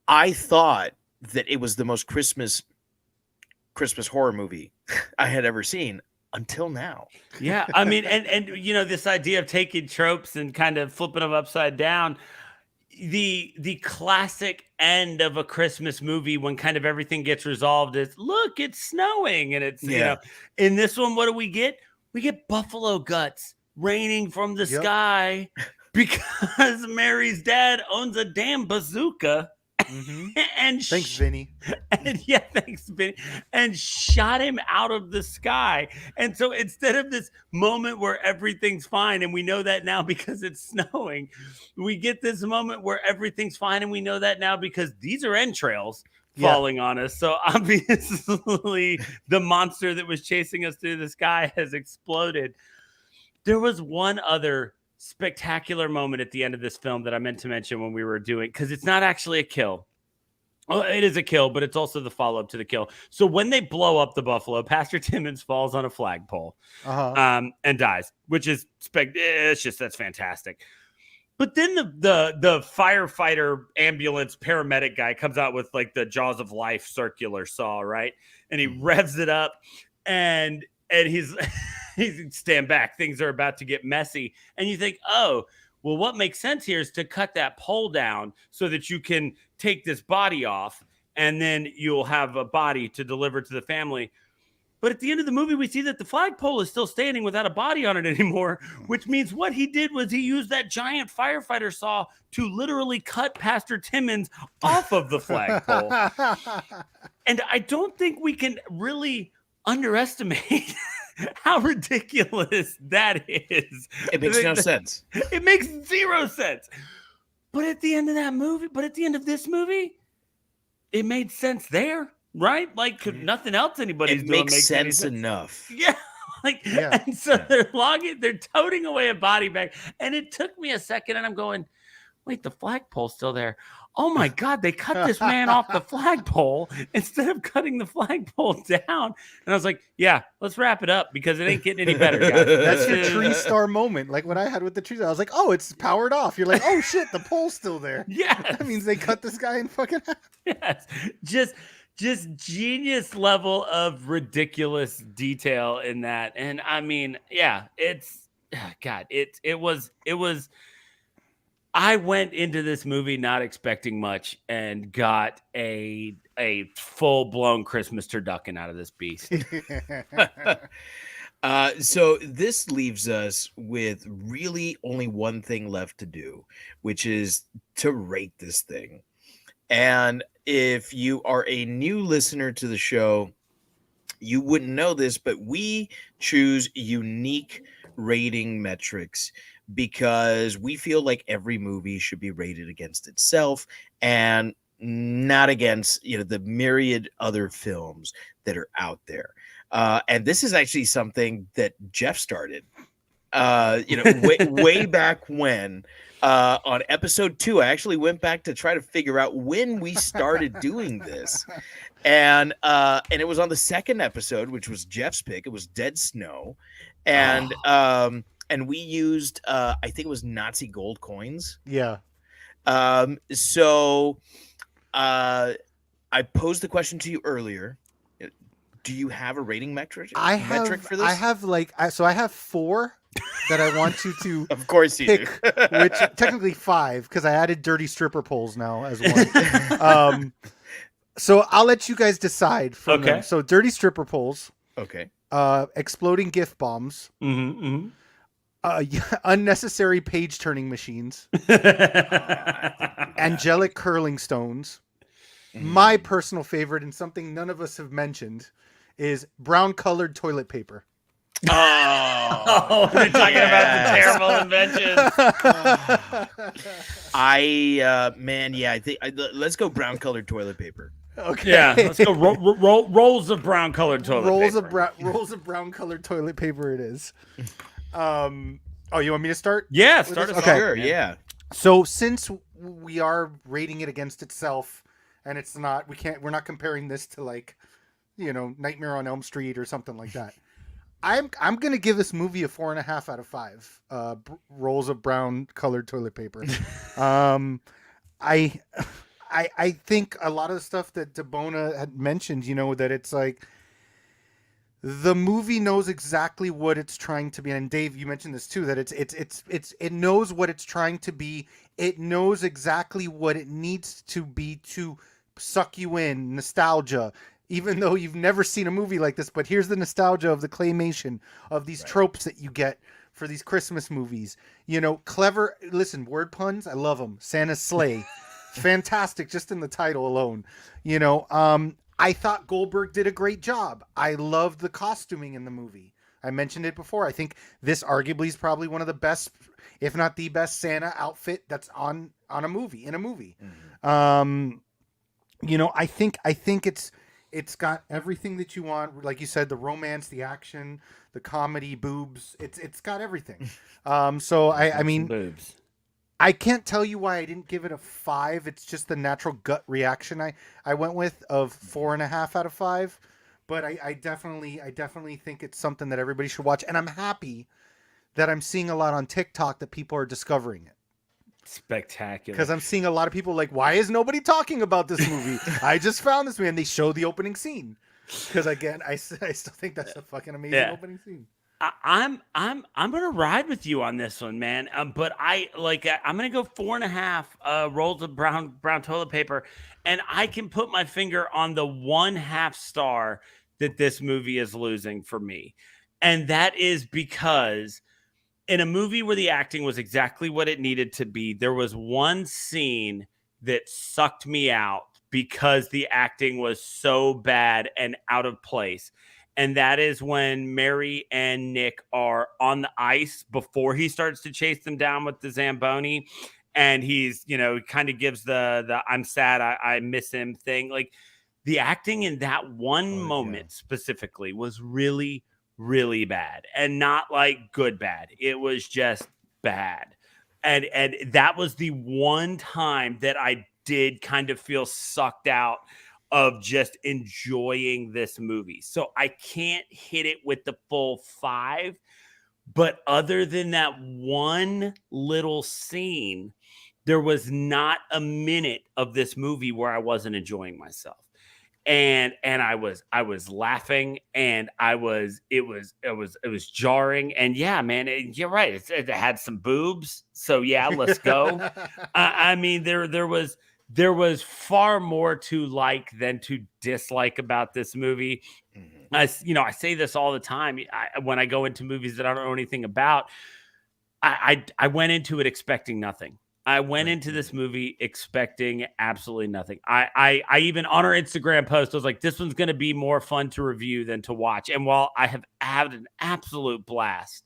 [SPEAKER 8] I thought that it was the most Christmas horror movie I had ever seen. Until now.
[SPEAKER 7] Yeah, I mean, and this idea of taking tropes and kind of flipping them upside down. The classic end of a Christmas movie, when kind of everything gets resolved, is, look, it's snowing, and it's in this one, what do we get? We get buffalo guts raining from the sky because Mary's dad owns a damn bazooka. And
[SPEAKER 9] thanks, Vinny.
[SPEAKER 7] And thanks, Vinny. And shot him out of the sky. And so instead of this moment where everything's fine, and we know that now because it's snowing, we get this moment where everything's fine, and we know that now because these are entrails falling on us. So obviously the monster that was chasing us through the sky has exploded. There was one other spectacular moment at the end of this film that I meant to mention when we were doing, because it's not actually a kill. Well, it is a kill, but it's also the follow-up to the kill. So when they blow up the buffalo, Pastor Timmons falls on a flagpole and dies, which is that's fantastic. But then the firefighter ambulance paramedic guy comes out with like the Jaws of Life circular saw, right? And he revs it up, and he's stand back. Things are about to get messy. And you think, oh, well, what makes sense here is to cut that pole down so that you can take this body off, and then you'll have a body to deliver to the family. But at the end of the movie, we see that the flagpole is still standing without a body on it anymore, which means what he did was he used that giant firefighter saw to literally cut Pastor Timmons off of the flagpole. And I don't think we can really underestimate how ridiculous that is.
[SPEAKER 8] It makes no sense.
[SPEAKER 7] It makes zero sense. But at the end of that movie, at the end of this movie, it made sense there, right? Like nothing else anybody's doing makes
[SPEAKER 8] sense enough.
[SPEAKER 7] Yeah. And so they're toting away a body bag. And it took me a second, and I'm going, wait, the flagpole's still there. oh my God, they cut this man off the flagpole instead of cutting the flagpole down. And I was like, yeah, let's wrap it up because it ain't getting any better, guys.
[SPEAKER 9] That's your tree star moment. Like what I had with the trees. I was like, oh, it's powered off. You're like, oh shit, the pole's still there.
[SPEAKER 7] Yeah.
[SPEAKER 9] That means they cut this guy in fucking half.
[SPEAKER 7] Yes. Just genius level of ridiculous detail in that. And I mean, yeah, it was I went into this movie not expecting much and got a full-blown Christmas turducken out of this beast.
[SPEAKER 8] So this leaves us with really only one thing left to do, which is to rate this thing. And if you are a new listener to the show, you wouldn't know this, but we choose unique rating metrics because we feel like every movie should be rated against itself and not against, the myriad other films that are out there. And this is actually something that Geoff started, way back when. On episode 2, I actually went back to try to figure out when we started doing this, and it was on the second episode, which was Geoff's pick. It was Dead Snow, and we used I think it was Nazi gold coins.
[SPEAKER 9] Yeah.
[SPEAKER 8] So I posed the question to you earlier. Do you have a rating metric? Metric for this?
[SPEAKER 9] I have I have 4. That I want you to
[SPEAKER 8] of course you
[SPEAKER 9] pick,
[SPEAKER 8] do.
[SPEAKER 9] which technically 5 because I added dirty stripper poles now as one. So I'll let you guys decide. From them. So dirty stripper poles.
[SPEAKER 8] Okay.
[SPEAKER 9] Exploding gift bombs.
[SPEAKER 7] Mm-hmm.
[SPEAKER 9] Unnecessary page turning machines. Angelic curling stones. My personal favorite and something none of us have mentioned is brown colored toilet paper.
[SPEAKER 7] Oh, we're talking about the terrible inventions.
[SPEAKER 8] I think let's go brown colored toilet paper.
[SPEAKER 9] Okay.
[SPEAKER 7] Yeah, let's go rolls of brown colored toilet paper.
[SPEAKER 9] Rolls of brown colored toilet paper it is. You want me to start?
[SPEAKER 7] Yeah, start us.
[SPEAKER 8] Okay. Sure, yeah.
[SPEAKER 9] So since we are rating it against itself and it's not we're not comparing this to Nightmare on Elm Street or something like that. I'm gonna give this movie a 4.5 out of 5. Rolls of brown colored toilet paper. I think a lot of the stuff that Debona had mentioned, that it's like the movie knows exactly what it's trying to be, and Dave, you mentioned this too, that it knows what it's trying to be. It knows exactly what it needs to be to suck you in, nostalgia. Even though you've never seen a movie like this, but here's the nostalgia of the claymation of these tropes that you get for these Christmas movies. Clever, listen, word puns, I love them. Santa's sleigh, fantastic just in the title alone. I thought Goldberg did a great job. I loved the costuming in the movie. I mentioned it before. I think this arguably is probably one of the best, if not the best Santa outfit that's in a movie. Mm-hmm. I think it's got everything that you want. Like you said, the romance, the action, the comedy, boobs. It's got everything. So I mean,
[SPEAKER 7] boobs.
[SPEAKER 9] I can't tell you why I didn't give it a 5. It's just the natural gut reaction I went with of 4.5 out of 5. But I definitely think it's something that everybody should watch. And I'm happy that I'm seeing a lot on TikTok that people are discovering it.
[SPEAKER 7] Spectacular.
[SPEAKER 9] Because I'm seeing a lot of people like, why is nobody talking about this movie? I just found this movie, and they show the opening scene. Because again, I still think that's a fucking amazing opening scene.
[SPEAKER 7] I'm gonna ride with you on this one, man. But I'm gonna go 4.5 rolls of brown toilet paper, and I can put my finger on the 1/2 star that this movie is losing for me, and that is because in a movie where the acting was exactly what it needed to be, there was one scene that sucked me out because the acting was so bad and out of place. And that is when Mary and Nick are on the ice before he starts to chase them down with the Zamboni. And he's, kind of gives the I'm sad, I miss him thing. Like the acting in that one moment specifically was really, really bad, and not like good bad. It was just bad. And that was the one time that I did kind of feel sucked out of just enjoying this movie. So I can't hit it with the full 5, but other than that one little scene, there was not a minute of this movie where I wasn't enjoying myself. And I was laughing, and it was jarring. And yeah, man, you're right. It had some boobs. So yeah, let's go. I mean, there was far more to like than to dislike about this movie. I say this all the time. When I go into movies that I don't know anything about, I went into it expecting nothing. I went into this movie expecting absolutely nothing. I even on our Instagram post, I was like, this one's going to be more fun to review than to watch. And while I have had an absolute blast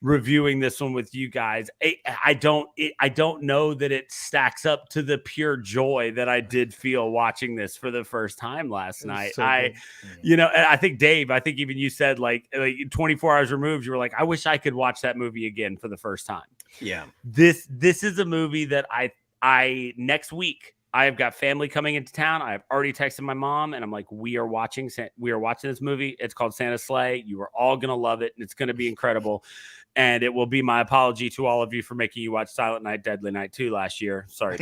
[SPEAKER 7] reviewing this one with you guys, I don't know that it stacks up to the pure joy that I did feel watching this for the first time last night.
[SPEAKER 9] So
[SPEAKER 7] I think Dave, even you said like 24 hours removed, you were like, I wish I could watch that movie again for the first time.
[SPEAKER 8] Yeah.
[SPEAKER 7] This is a movie that I next week, I have got family coming into town. I've already texted my mom, and I'm like, we are watching this movie. It's called Santa's Sleigh. You are all going to love it, and it's going to be incredible. And it will be my apology to all of you for making you watch Silent Night, Deadly Night 2 last year. Sorry.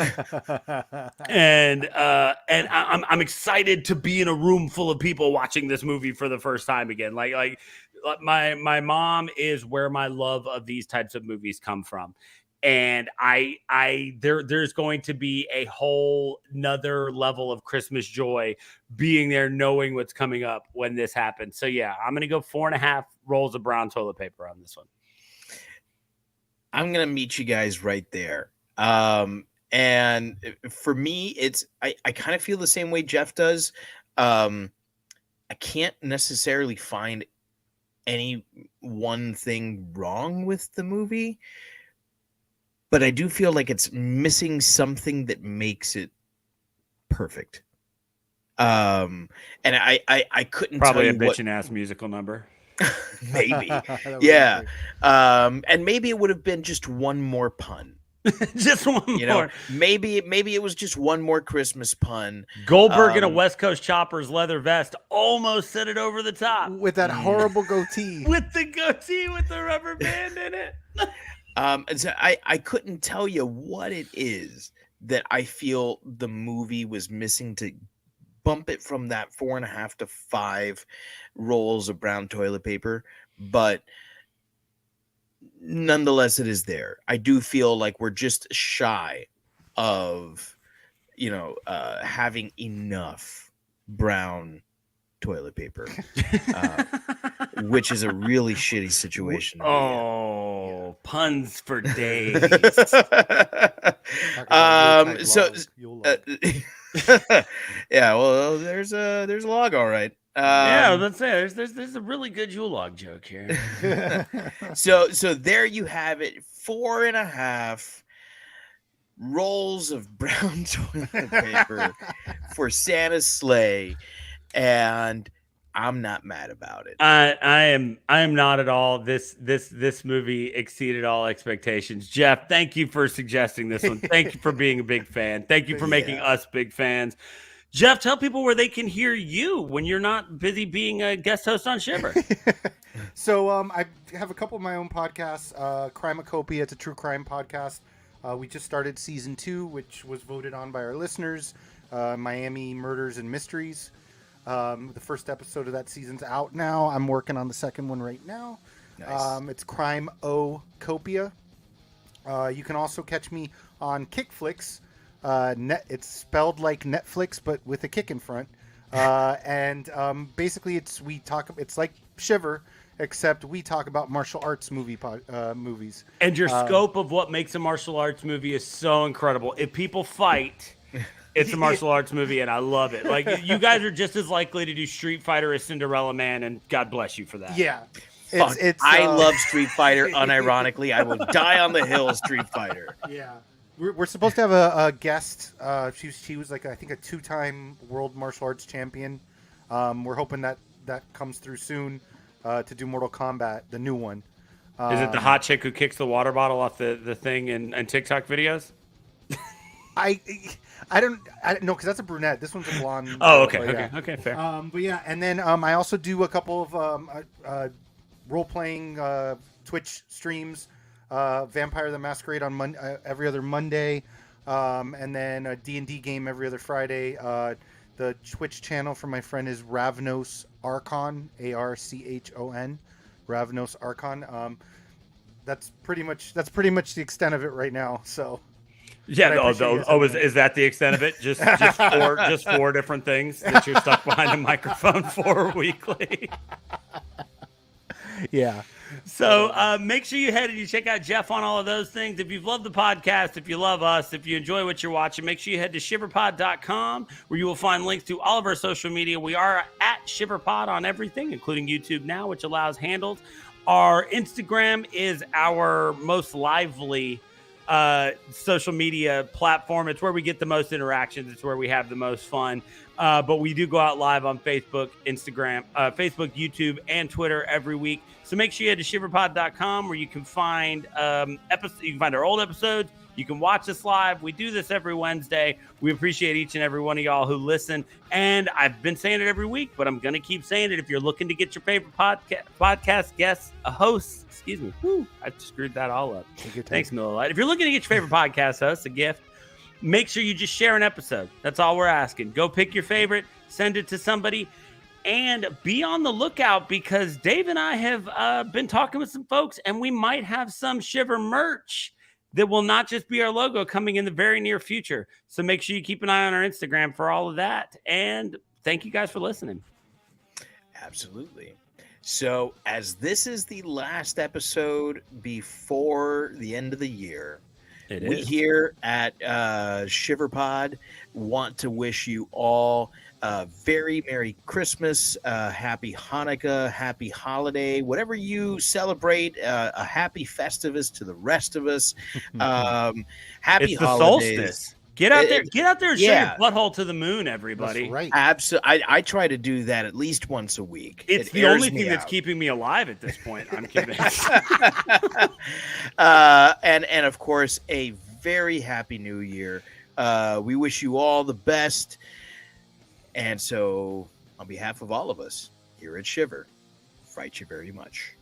[SPEAKER 7] And I'm excited to be in a room full of people watching this movie for the first time again. Like my mom is where my love of these types of movies come from. And there's going to be a whole nother level of Christmas joy being there, knowing what's coming up when this happens. So yeah, I'm going to go 4.5 rolls of brown toilet paper on this one.
[SPEAKER 8] I'm going to meet you guys right there. And for me, I kind of feel the same way Geoff does. I can't necessarily find any one thing wrong with the movie, but I do feel like it's missing something that makes it perfect. And I couldn't
[SPEAKER 7] probably
[SPEAKER 8] tell you
[SPEAKER 7] a bitchin' ass musical number.
[SPEAKER 8] Maybe. Yeah. And maybe it would have been just one more pun.
[SPEAKER 7] Just one more.
[SPEAKER 8] Maybe it was just one more Christmas pun.
[SPEAKER 7] Goldberg in a West Coast Choppers leather vest almost set it over the top.
[SPEAKER 9] With that horrible goatee.
[SPEAKER 7] With the goatee with the rubber band in it.
[SPEAKER 8] And so I couldn't tell you what it is that I feel the movie was missing to bump it from that 4.5 to 5 rolls of brown toilet paper, but nonetheless, it is there. I do feel like we're just shy of, having enough brown toilet paper, which is a really shitty situation.
[SPEAKER 7] Oh, puns for days.
[SPEAKER 8] Yeah, well, there's a log, all right.
[SPEAKER 7] Yeah, let's say there's a really good Yule log joke here.
[SPEAKER 8] So there you have it, 4.5 rolls of brown toilet paper for Santa's sleigh, and I'm not mad about it.
[SPEAKER 7] I am not at all. This movie exceeded all expectations. Geoff, thank you for suggesting this one. Thank you for being a big fan. Thank you for making us big fans. Geoff, tell people where they can hear you when you're not busy being a guest host on Shiver.
[SPEAKER 9] So I have a couple of my own podcasts. Crimacopia, it's a true crime podcast. We just started season 2, which was voted on by our listeners. Miami Murders and Mysteries. The first episode of that season's out now. I'm working on the second one right now. Nice. It's Crimacopia. You can also catch me on Kickflix. It's spelled like Netflix, but with a kick in front. And basically, it's like Shiver, except we talk about martial arts movies.
[SPEAKER 7] And your scope of what makes a martial arts movie is so incredible. If people fight, it's a martial arts movie, and I love it. Like, you guys are just as likely to do Street Fighter as Cinderella Man, and God bless you for that.
[SPEAKER 9] Yeah.
[SPEAKER 8] I love Street Fighter, unironically. I will die on the hill, Street Fighter.
[SPEAKER 9] Yeah. We're supposed to have a guest. She was like, I think, a 2-time world martial arts champion. We're hoping that comes through soon to do Mortal Kombat, the new one.
[SPEAKER 7] Is it the hot chick who kicks the water bottle off the thing in TikTok videos?
[SPEAKER 9] I don't know because that's a brunette. This one's a blonde.
[SPEAKER 7] Oh, okay,
[SPEAKER 9] but
[SPEAKER 7] okay,
[SPEAKER 9] yeah.
[SPEAKER 7] okay, fair.
[SPEAKER 9] But yeah, and then I also do a couple of role playing Twitch streams. Vampire the Masquerade on every other Monday, and then a D&D game every other Friday. The Twitch channel for my friend is Ravnos Archon, Archon, Ravnos Archon. That's pretty much the extent of it right now. So
[SPEAKER 7] yeah, is that the extent of it? Just four different things that you're stuck behind a microphone for weekly.
[SPEAKER 9] Yeah.
[SPEAKER 7] So make sure you head and you check out Geoff on all of those things. If you've loved the podcast, if you love us, if you enjoy what you're watching, make sure you head to shiverpod.com where you will find links to all of our social media. We are at ShiverPod on everything, including YouTube now, which allows handles. Our Instagram is our most lively social media platform. It's where we get the most interactions. It's where we have the most fun. But we do go out live on Facebook, Instagram, YouTube, and Twitter every week. So make sure you head to shiverpod.com where you can find you can find our old episodes. You can watch us live. We do this every Wednesday. We appreciate each and every one of y'all who listen. And I've been saying it every week, but I'm going to keep saying it. If you're looking to get your favorite podcast guests, a host, excuse me. Whew, I screwed that all up. Thanks, Miller Lite. If you're looking to get your favorite podcast host a gift, make sure you just share an episode. That's all we're asking. Go pick your favorite, send it to somebody, and be on the lookout because Dave and I have been talking with some folks, and we might have some Shiver merch that will not just be our logo coming in the very near future. So make sure you keep an eye on our Instagram for all of that. And thank you guys for listening.
[SPEAKER 8] Absolutely. So as this is the last episode before the end of the year, we here at ShiverPod want to wish you all a very Merry Christmas, Happy Hanukkah, Happy Holiday, whatever you celebrate, a Happy Festivus to the rest of us. Happy
[SPEAKER 7] it's the
[SPEAKER 8] holidays.
[SPEAKER 7] Solstice. Get out there and show your butthole to the moon, everybody.
[SPEAKER 9] That's right.
[SPEAKER 8] Absolutely. I try to do that at least once a week.
[SPEAKER 7] It's the only thing that's keeping me alive at this point. I'm convinced.
[SPEAKER 8] And of course, a very happy new year. We wish you all the best. And so, on behalf of all of us here at Shiver, fight you very much.